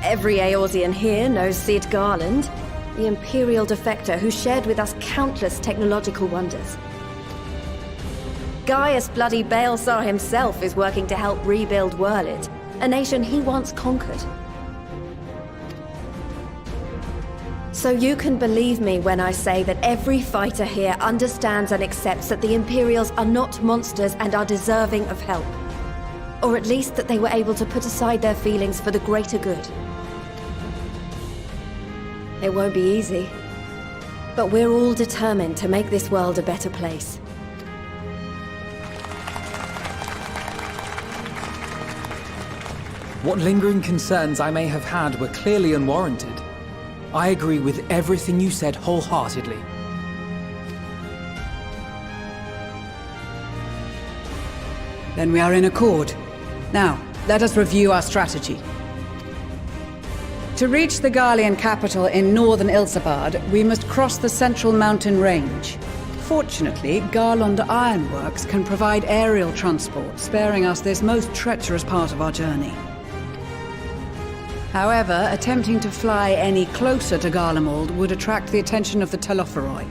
Every Eorzean here knows Cid Garland, the Imperial defector who shared with us countless technological wonders. Gaius bloody Baelsar himself is working to help rebuild Wurlid, a nation he once conquered. So you can believe me when I say that every fighter here understands and accepts that the Imperials are not monsters and are deserving of help. Or at least that they were able to put aside their feelings for the greater good. It won't be easy, but we're all determined to make this world a better place. What lingering concerns I may have had were clearly unwarranted. I agree with everything you said wholeheartedly. Then we are in accord. Now, let us review our strategy. To reach the Garlean capital in northern Ilsabard, we must cross the central mountain range. Fortunately, Garlond Ironworks can provide aerial transport, sparing us this most treacherous part of our journey. However, attempting to fly any closer to Garlemald would attract the attention of the Telophoroi.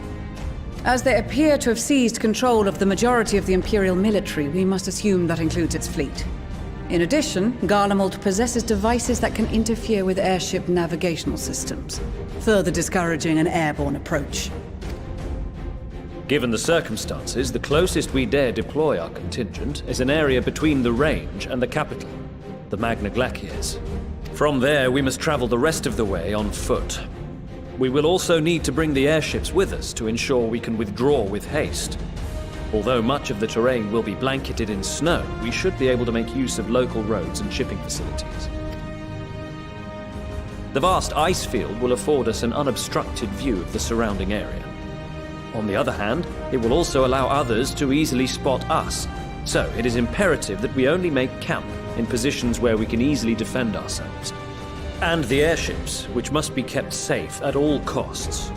As they appear to have seized control of the majority of the Imperial military, we must assume that includes its fleet. In addition, Garlemald possesses devices that can interfere with airship navigational systems, further discouraging an airborne approach. Given the circumstances, the closest we dare deploy our contingent is an area between the range and the capital, the Magna Glaciers. From there, we must travel the rest of the way on foot. We will also need to bring the airships with us to ensure we can withdraw with haste. Although much of the terrain will be blanketed in snow, we should be able to make use of local roads and shipping facilities. The vast ice field will afford us an unobstructed view of the surrounding area. On the other hand, it will also allow others to easily spot us, so it is imperative that we only make camp in positions where we can easily defend ourselves. And the airships, which must be kept safe at all costs.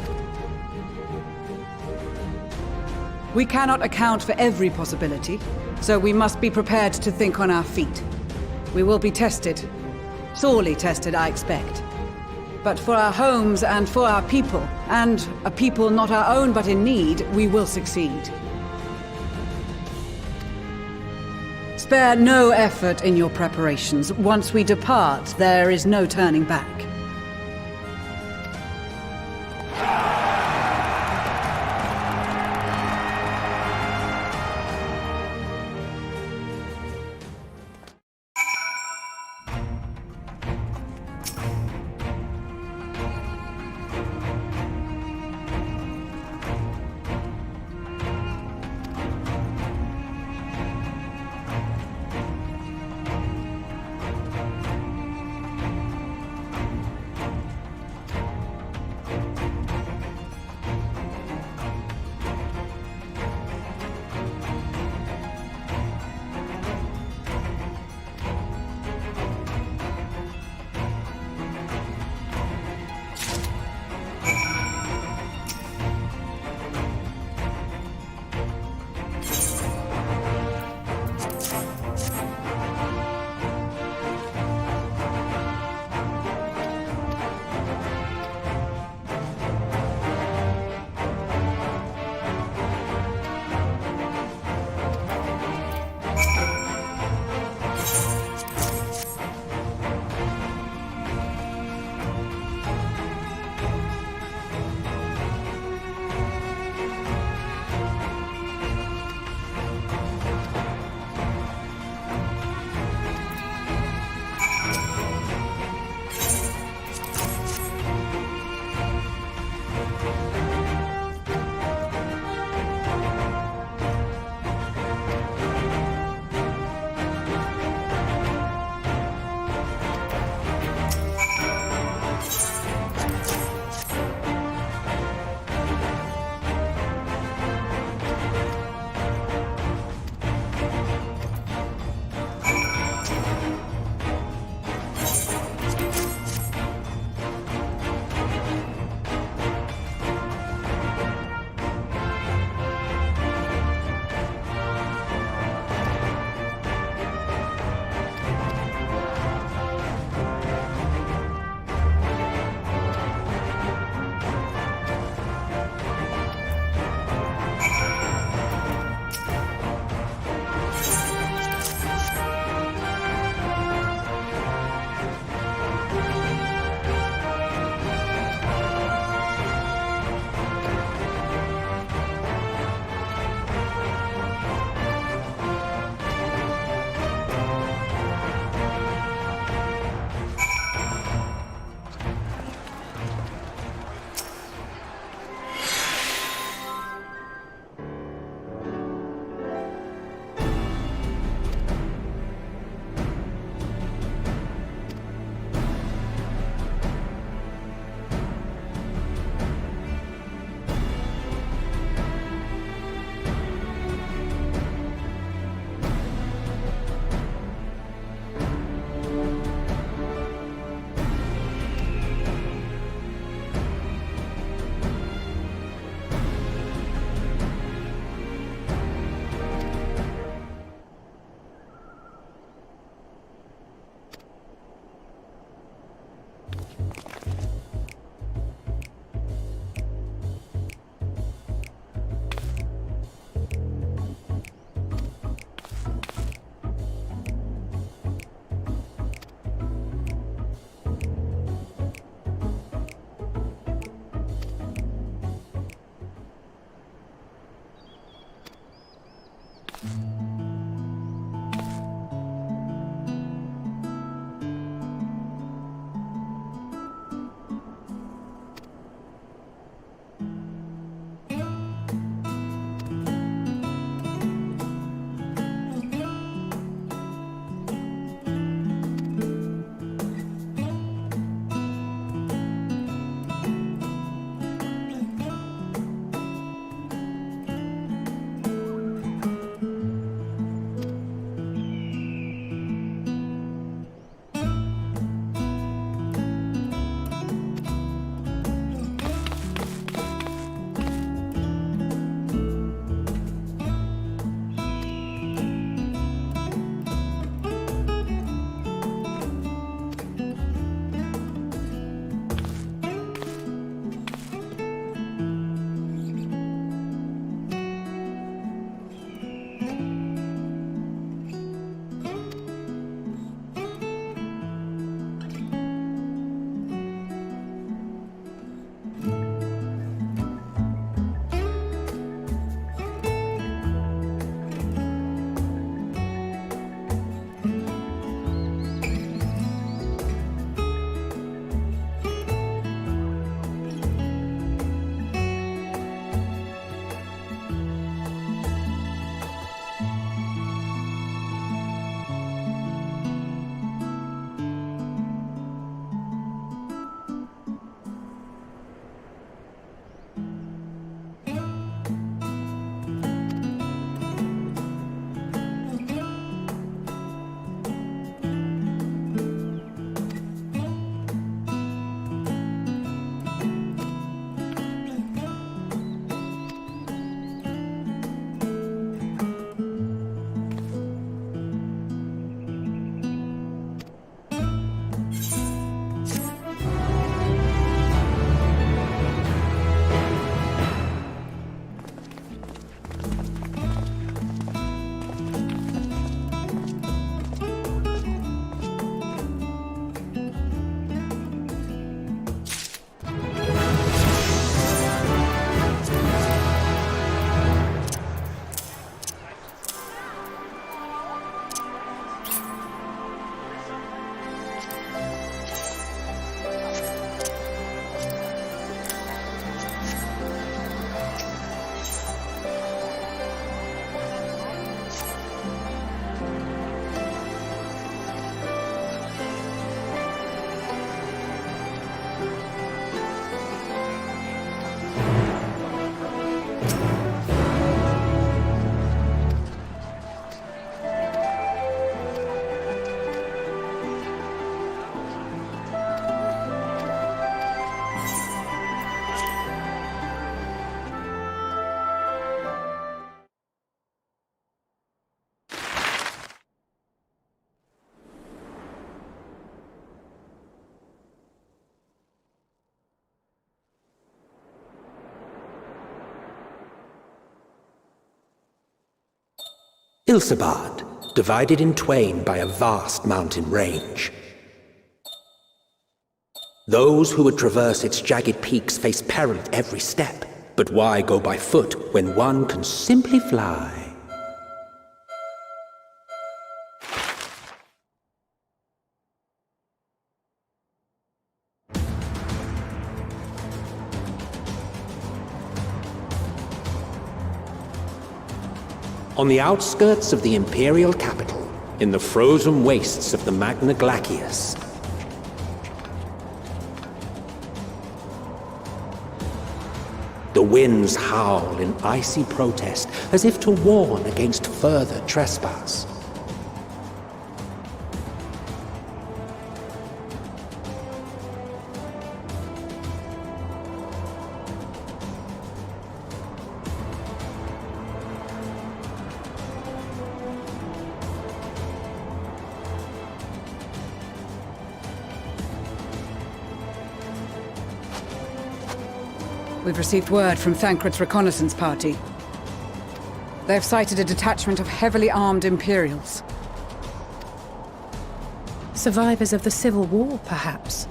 We cannot account for every possibility, so we must be prepared to think on our feet. We will be tested. Sorely tested, I expect. But for our homes and for our people, and a people not our own but in need, we will succeed. Spare no effort in your preparations. Once we depart, there is no turning back. Ilsabad, divided in twain by a vast mountain range. Those who would traverse its jagged peaks face peril at every step. But why go by foot when one can simply fly? On the outskirts of the Imperial capital, in the frozen wastes of the Magna Glacius, the winds howl in icy protest as if to warn against further trespass. We've received word from Thancred's reconnaissance party. They've sighted a detachment of heavily armed Imperials. Survivors of the Civil War, perhaps?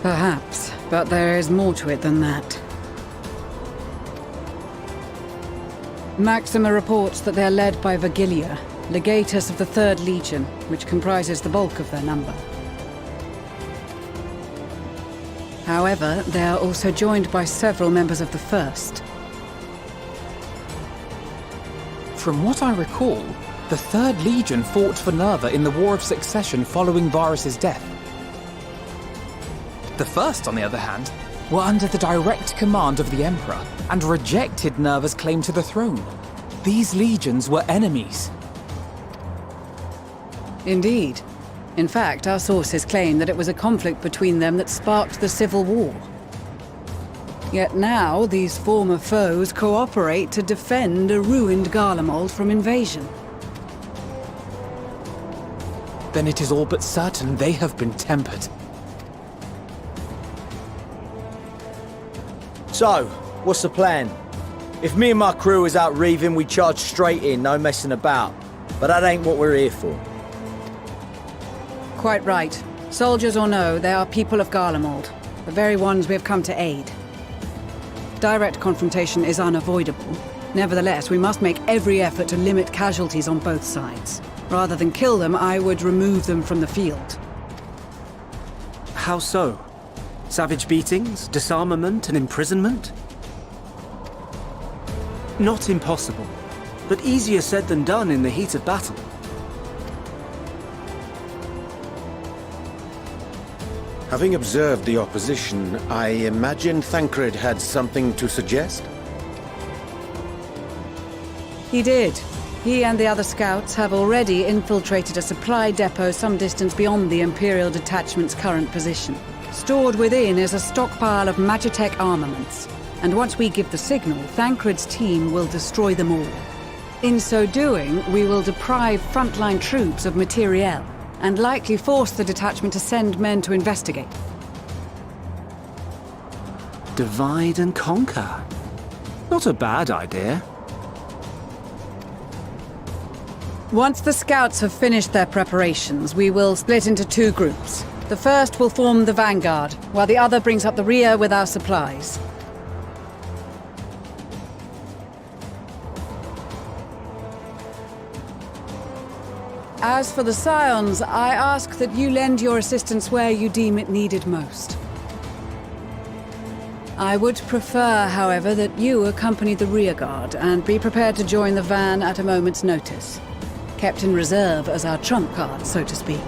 Perhaps, but there is more to it than that. Maxima reports that they're led by Vergilia, legatus of the 3rd Legion, which comprises the bulk of their number. However, they are also joined by several members of the 1st. From what I recall, the 3rd Legion fought for Nerva in the War of Succession following Varus's death. The 1st, on the other hand, were under the direct command of the Emperor and rejected Nerva's claim to the throne. These legions were enemies. Indeed. In fact, our sources claim that it was a conflict between them that sparked the Civil War. Yet now, these former foes cooperate to defend a ruined Garlemald from invasion. Then it is all but certain they have been tempered. So, what's the plan? If me and my crew is out reaving, we charge straight in, no messing about. But that ain't what we're here for. Quite right. Soldiers or no, they are people of Garlemald, the very ones we have come to aid. Direct confrontation is unavoidable. Nevertheless, we must make every effort to limit casualties on both sides. Rather than kill them, I would remove them from the field. How so? Savage beatings, disarmament, and imprisonment? Not impossible, but easier said than done in the heat of battle. Having observed the opposition, I imagine Thancred had something to suggest? He did. He and the other scouts have already infiltrated a supply depot some distance beyond the Imperial detachment's current position. Stored within is a stockpile of Magitech armaments, and once we give the signal, Thancred's team will destroy them all. In so doing, we will deprive frontline troops of materiel, and likely force the detachment to send men to investigate. Divide and conquer. Not a bad idea. Once the scouts have finished their preparations, we will split into 2 groups. The first will form the vanguard, while the other brings up the rear with our supplies. As for the Scions, I ask that you lend your assistance where you deem it needed most. I would prefer, however, that you accompany the rearguard and be prepared to join the van at a moment's notice. Kept in reserve as our trump card, so to speak.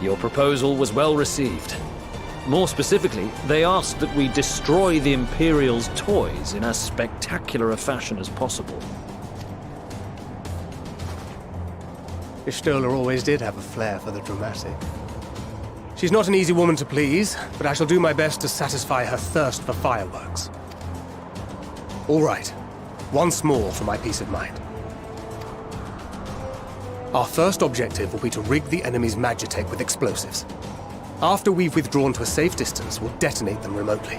Your proposal was well received. More specifically, they asked that we destroy the Imperial's toys in as spectacular a fashion as possible. Ishtola always did have a flair for the dramatic. She's not an easy woman to please, but I shall do my best to satisfy her thirst for fireworks. All right, once more for my peace of mind. Our first objective will be to rig the enemy's magitech with explosives. After we've withdrawn to a safe distance, we'll detonate them remotely.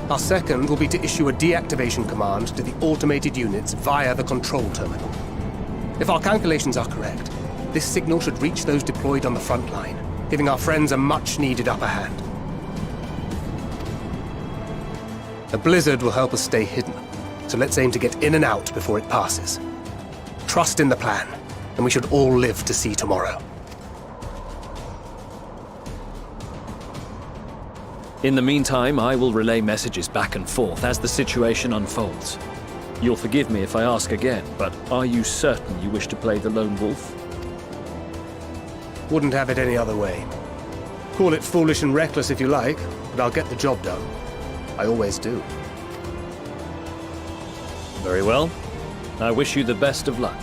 Our second will be to issue a deactivation command to the automated units via the control terminal. If our calculations are correct, this signal should reach those deployed on the front line, giving our friends a much-needed upper hand. A blizzard will help us stay hidden, so let's aim to get in and out before it passes. Trust in the plan, and we should all live to see tomorrow. In the meantime, I will relay messages back and forth as the situation unfolds. You'll forgive me if I ask again, but are you certain you wish to play the lone wolf? Wouldn't have it any other way. Call it foolish and reckless if you like, but I'll get the job done. I always do. Very well. I wish you the best of luck.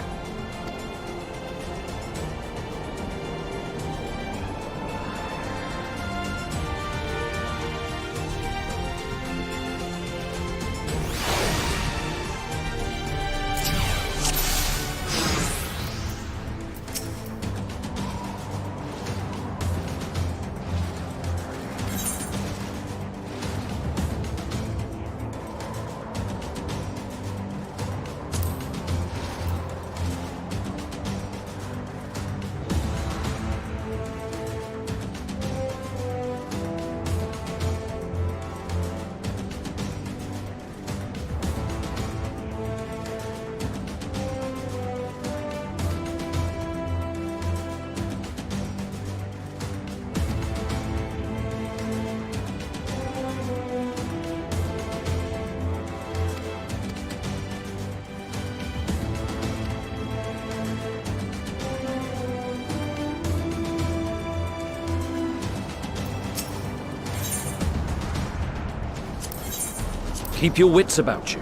Keep your wits about you.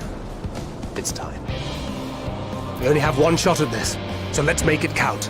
It's time. We only have one shot at this, so let's make it count.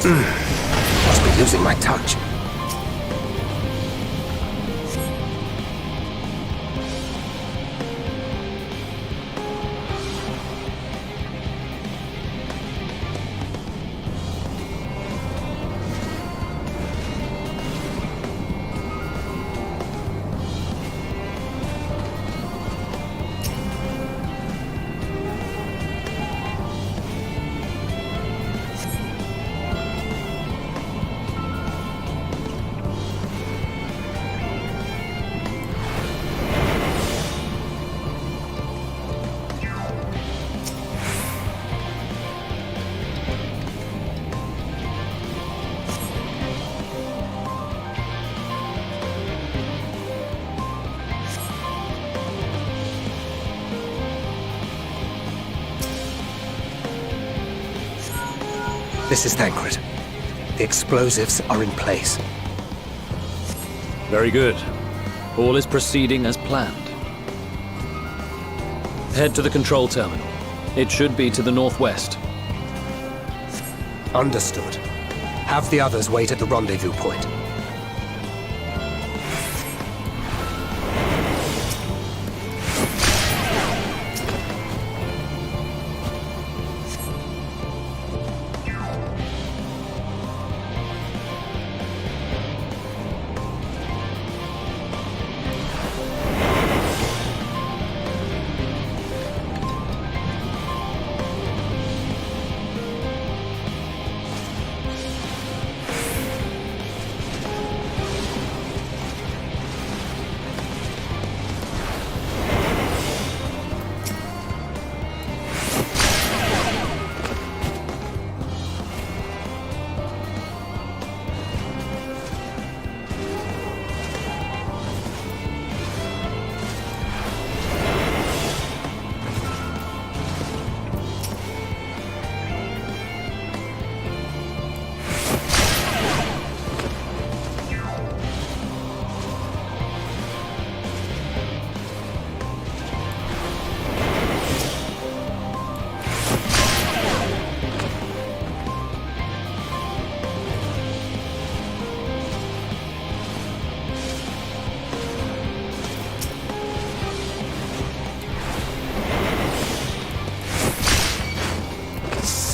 Must be losing my touch. This is Thancred. The explosives are in place. Very good. All is proceeding as planned. Head to the control terminal. It should be to the northwest. Understood. Have the others wait at the rendezvous point.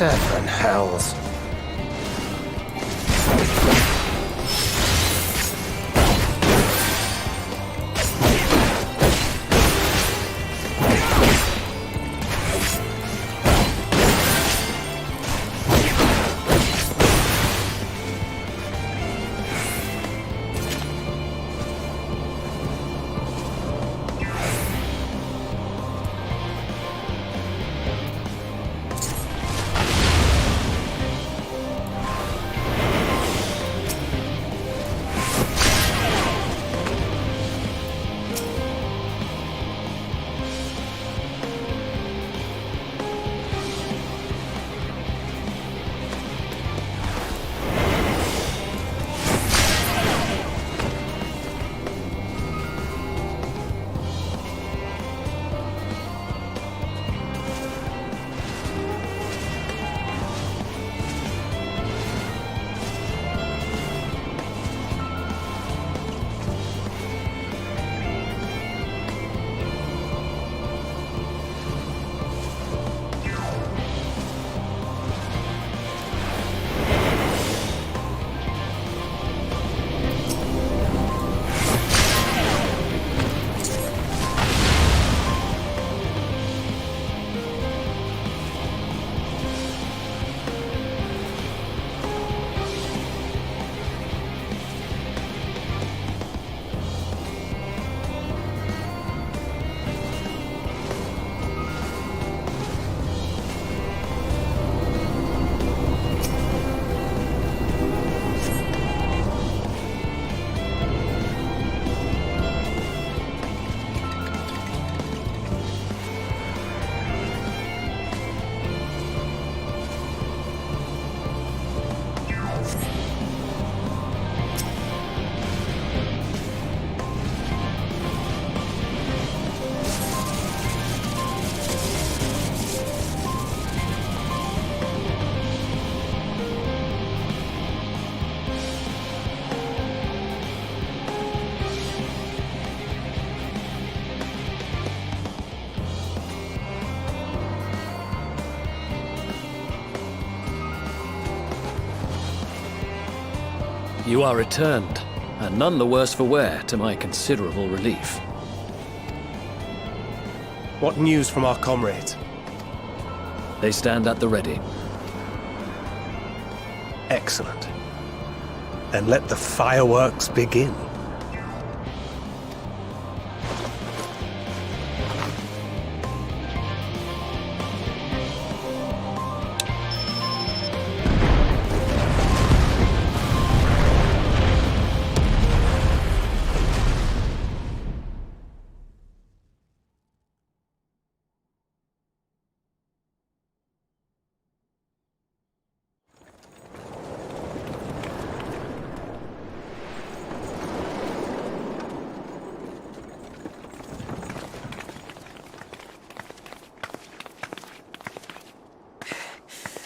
Seven hells. You are returned, and none the worse for wear, to my considerable relief. What news from our comrades? They stand at the ready. Excellent. Then let the fireworks begin.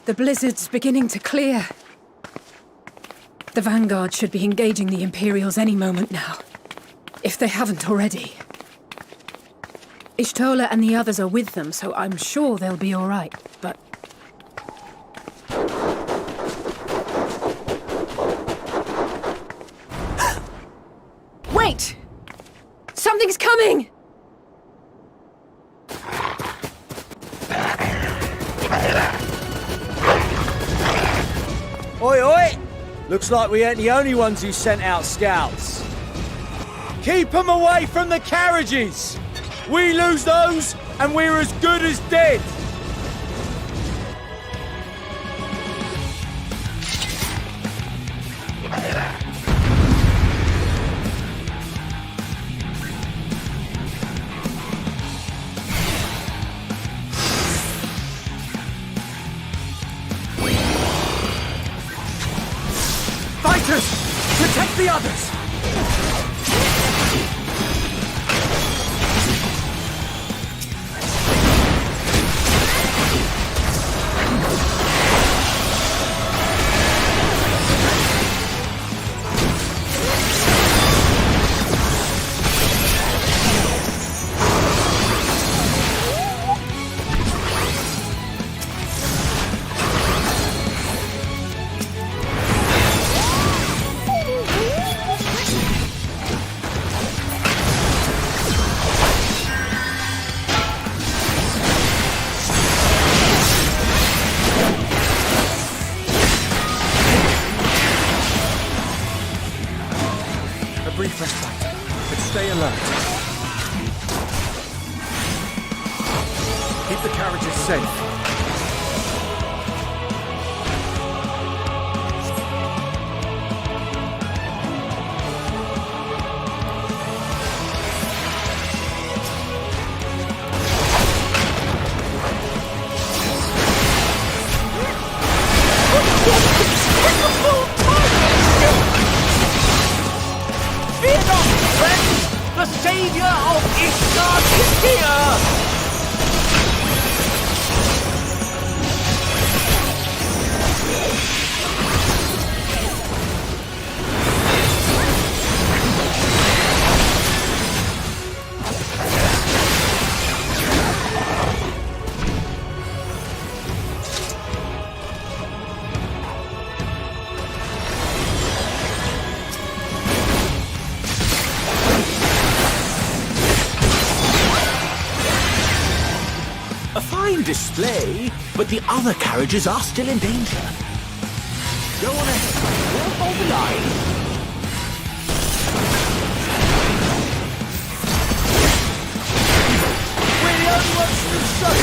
The blizzard's beginning to clear. The Vanguard should be engaging the Imperials any moment now, if they haven't already. Ishtola and the others are with them, so I'm sure they'll be all right, but... Wait! Something's coming! Oi, oi! Looks like we ain't the only ones who sent out scouts. Keep them away from the carriages! We lose those, and we're as good as dead! Fighters! Protect the others! Brief respite, but stay alert. Keep the carriages safe. The savior of Ishgard is here! A fine display, but the other carriages are still in danger. Go on ahead. Don't hold the line. We're the only ones who show.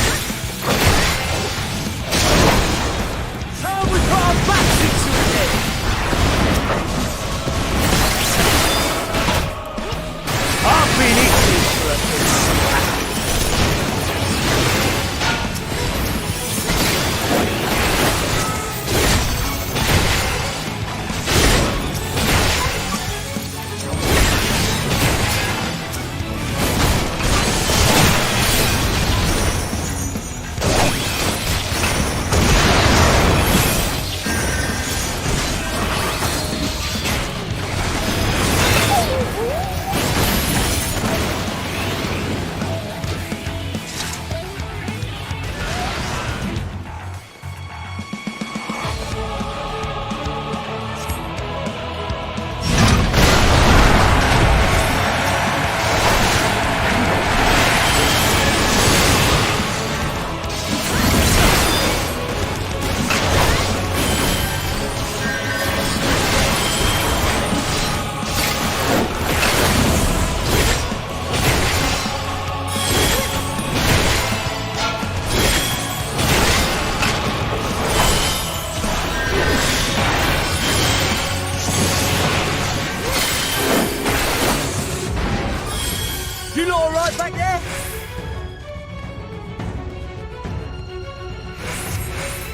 How we put our backs into it! I've been itching for a piece.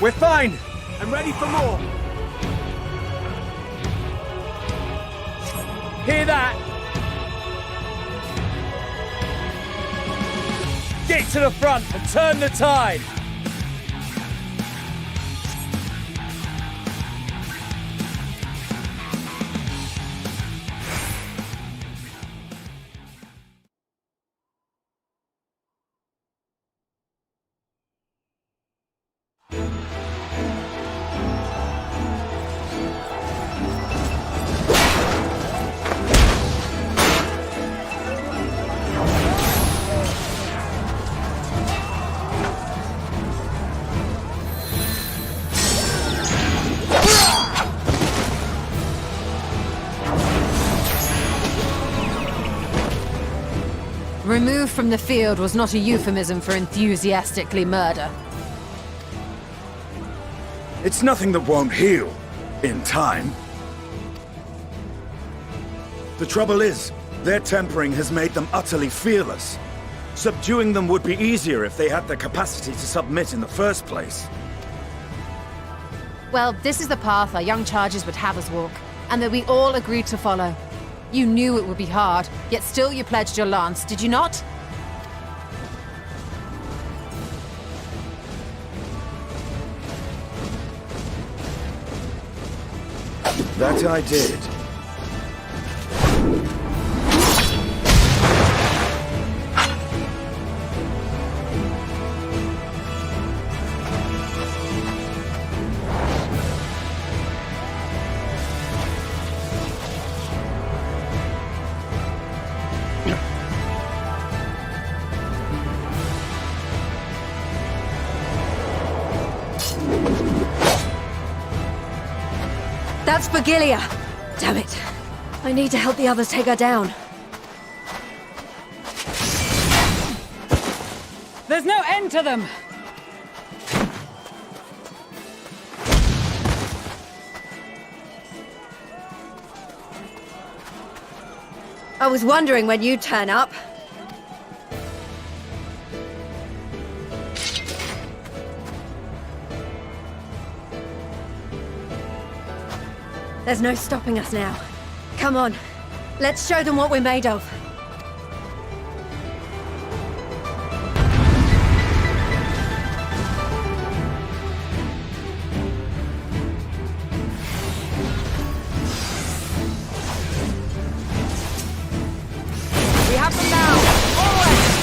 We're fine! I'm ready for more! Hear that? Get to the front and turn the tide! Removed from the field was not a euphemism for enthusiastically murder. It's nothing that won't heal. In time. The trouble is, their tempering has made them utterly fearless. Subduing them would be easier if they had the capacity to submit in the first place. Well, this is the path our young charges would have us walk, and that we all agreed to follow. You knew it would be hard, yet still you pledged your lance, did you not? That I did. That's Virgilia! Damn it. I need to help the others take her down. There's no end to them! I was wondering when you'd turn up. There's no stopping us now. Come on, let's show them what we're made of. We have them now! Forward!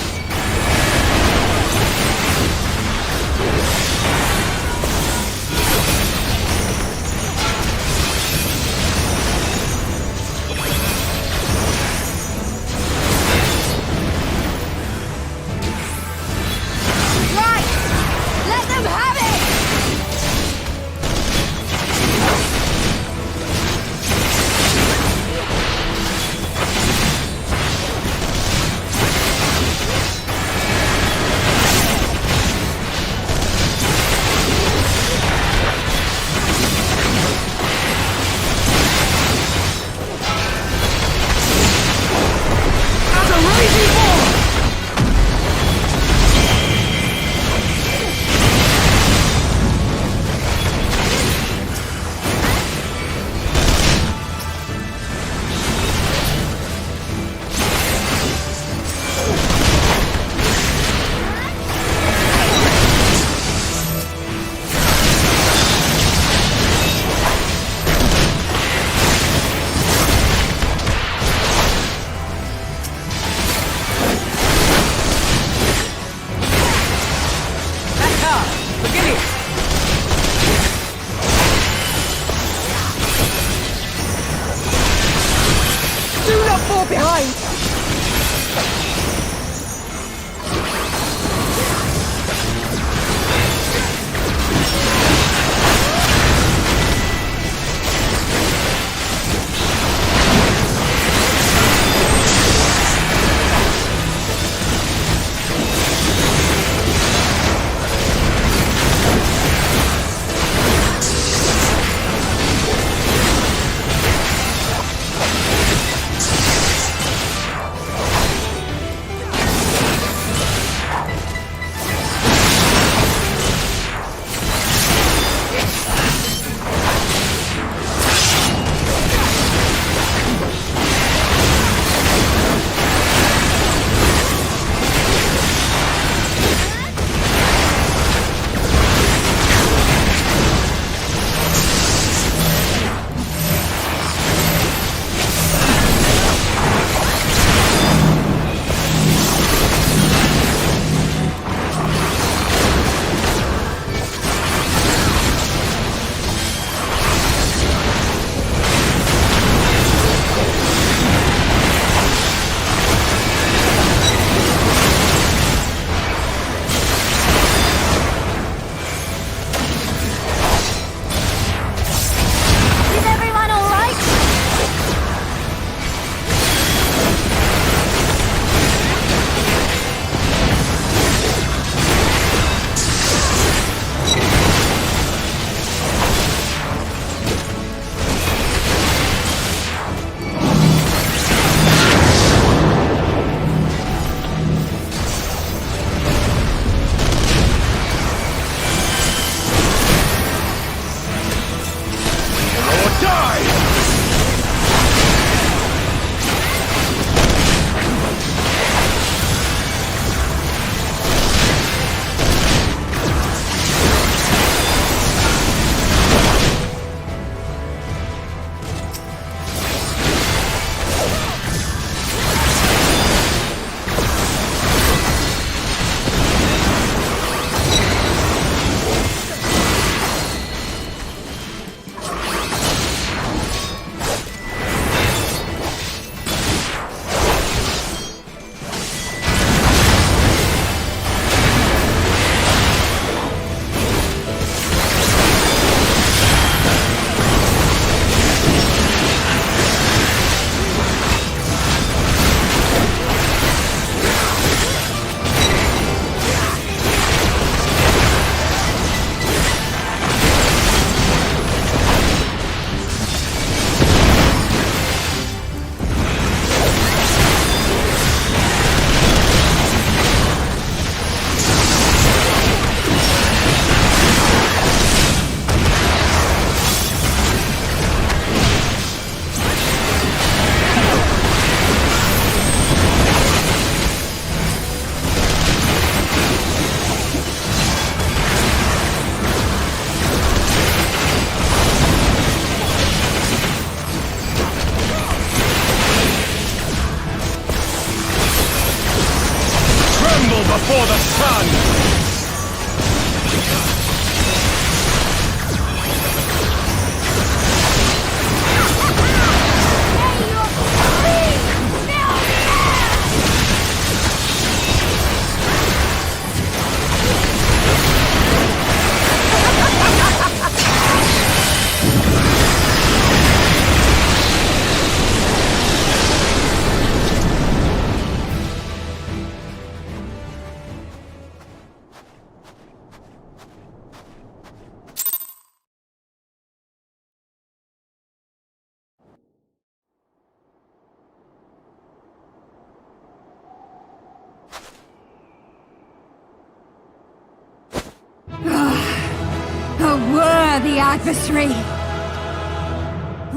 Conquer the adversary!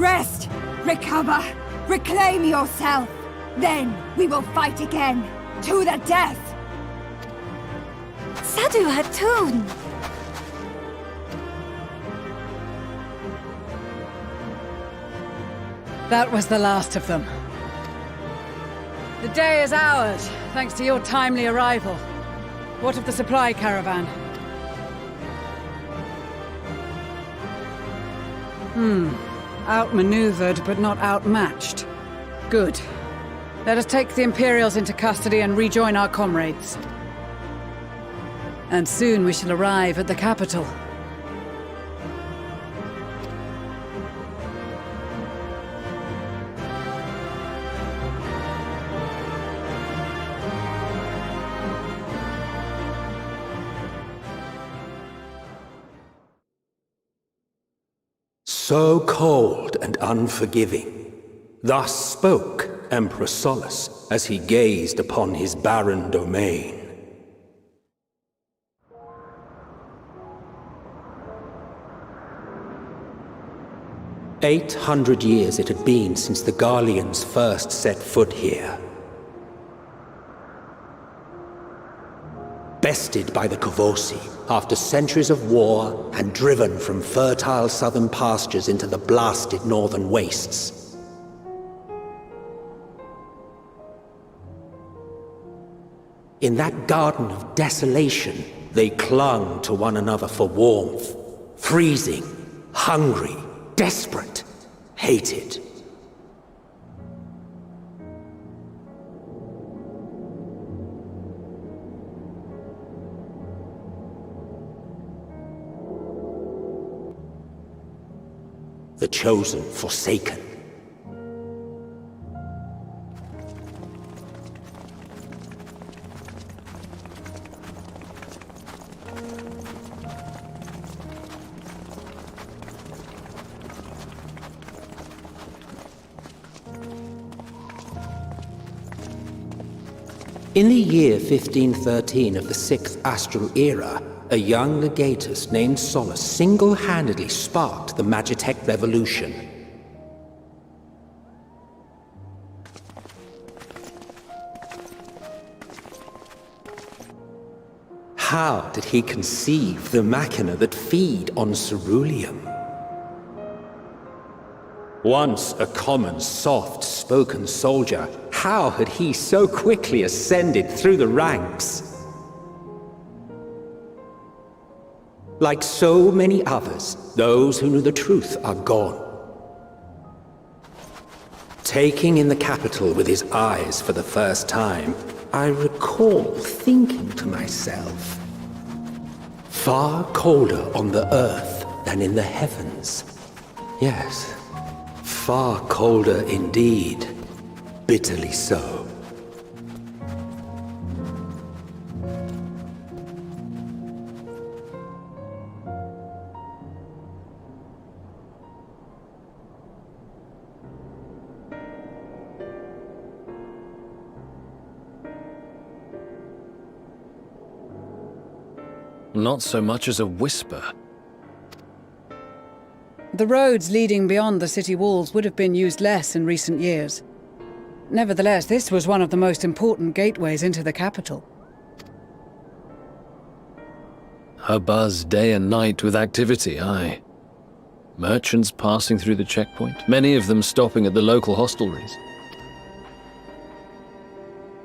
Rest! Recover! Reclaim yourself! Then we will fight again! To the death! Sadu Hatun! That was the last of them. The day is ours, thanks to your timely arrival. What of the supply caravan? Outmaneuvered, but not outmatched. Good. Let us take the Imperials into custody and rejoin our comrades. And soon we shall arrive at the capital. So cold and unforgiving. Thus spoke Emperor Solus as he gazed upon his barren domain. "800 years it had been since the Garleans first set foot here. Bested by the Kavosi after centuries of war and driven from fertile southern pastures into the blasted northern wastes. In that garden of desolation, they clung to one another for warmth, freezing, hungry, desperate, hated. The chosen forsaken. In the year 1513 of the 6th Astral Era, a young legatus named Solus single-handedly sparked the Magitech Revolution. How did he conceive the machina that feed on ceruleum? Once a common, soft-spoken soldier, how had he so quickly ascended through the ranks? Like so many others, those who knew the truth are gone. Taking in the capital with his eyes for the first time, I recall thinking to myself, far colder on the earth than in the heavens. Yes, far colder indeed, bitterly so. Not so much as a whisper. The roads leading beyond the city walls would have been used less in recent years. Nevertheless, this was one of the most important gateways into the capital. A buzz day and night with activity, aye. Merchants passing through the checkpoint, many of them stopping at the local hostelries.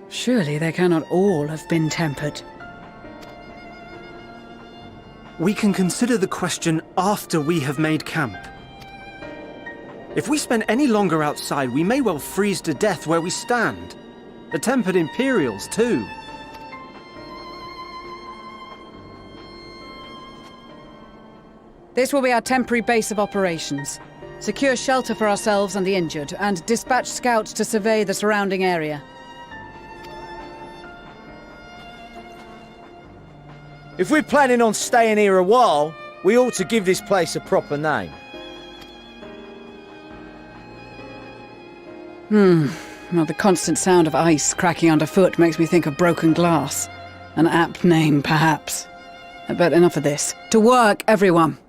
Surely they cannot all have been tempered. We can consider the question after we have made camp. If we spend any longer outside, we may well freeze to death where we stand. The tempered Imperials, too. This will be our temporary base of operations. Secure shelter for ourselves and the injured, and dispatch scouts to survey the surrounding area. If we're planning on staying here a while, we ought to give this place a proper name. Well, the constant sound of ice cracking underfoot makes me think of broken glass. An apt name, perhaps. But enough of this. To work, everyone!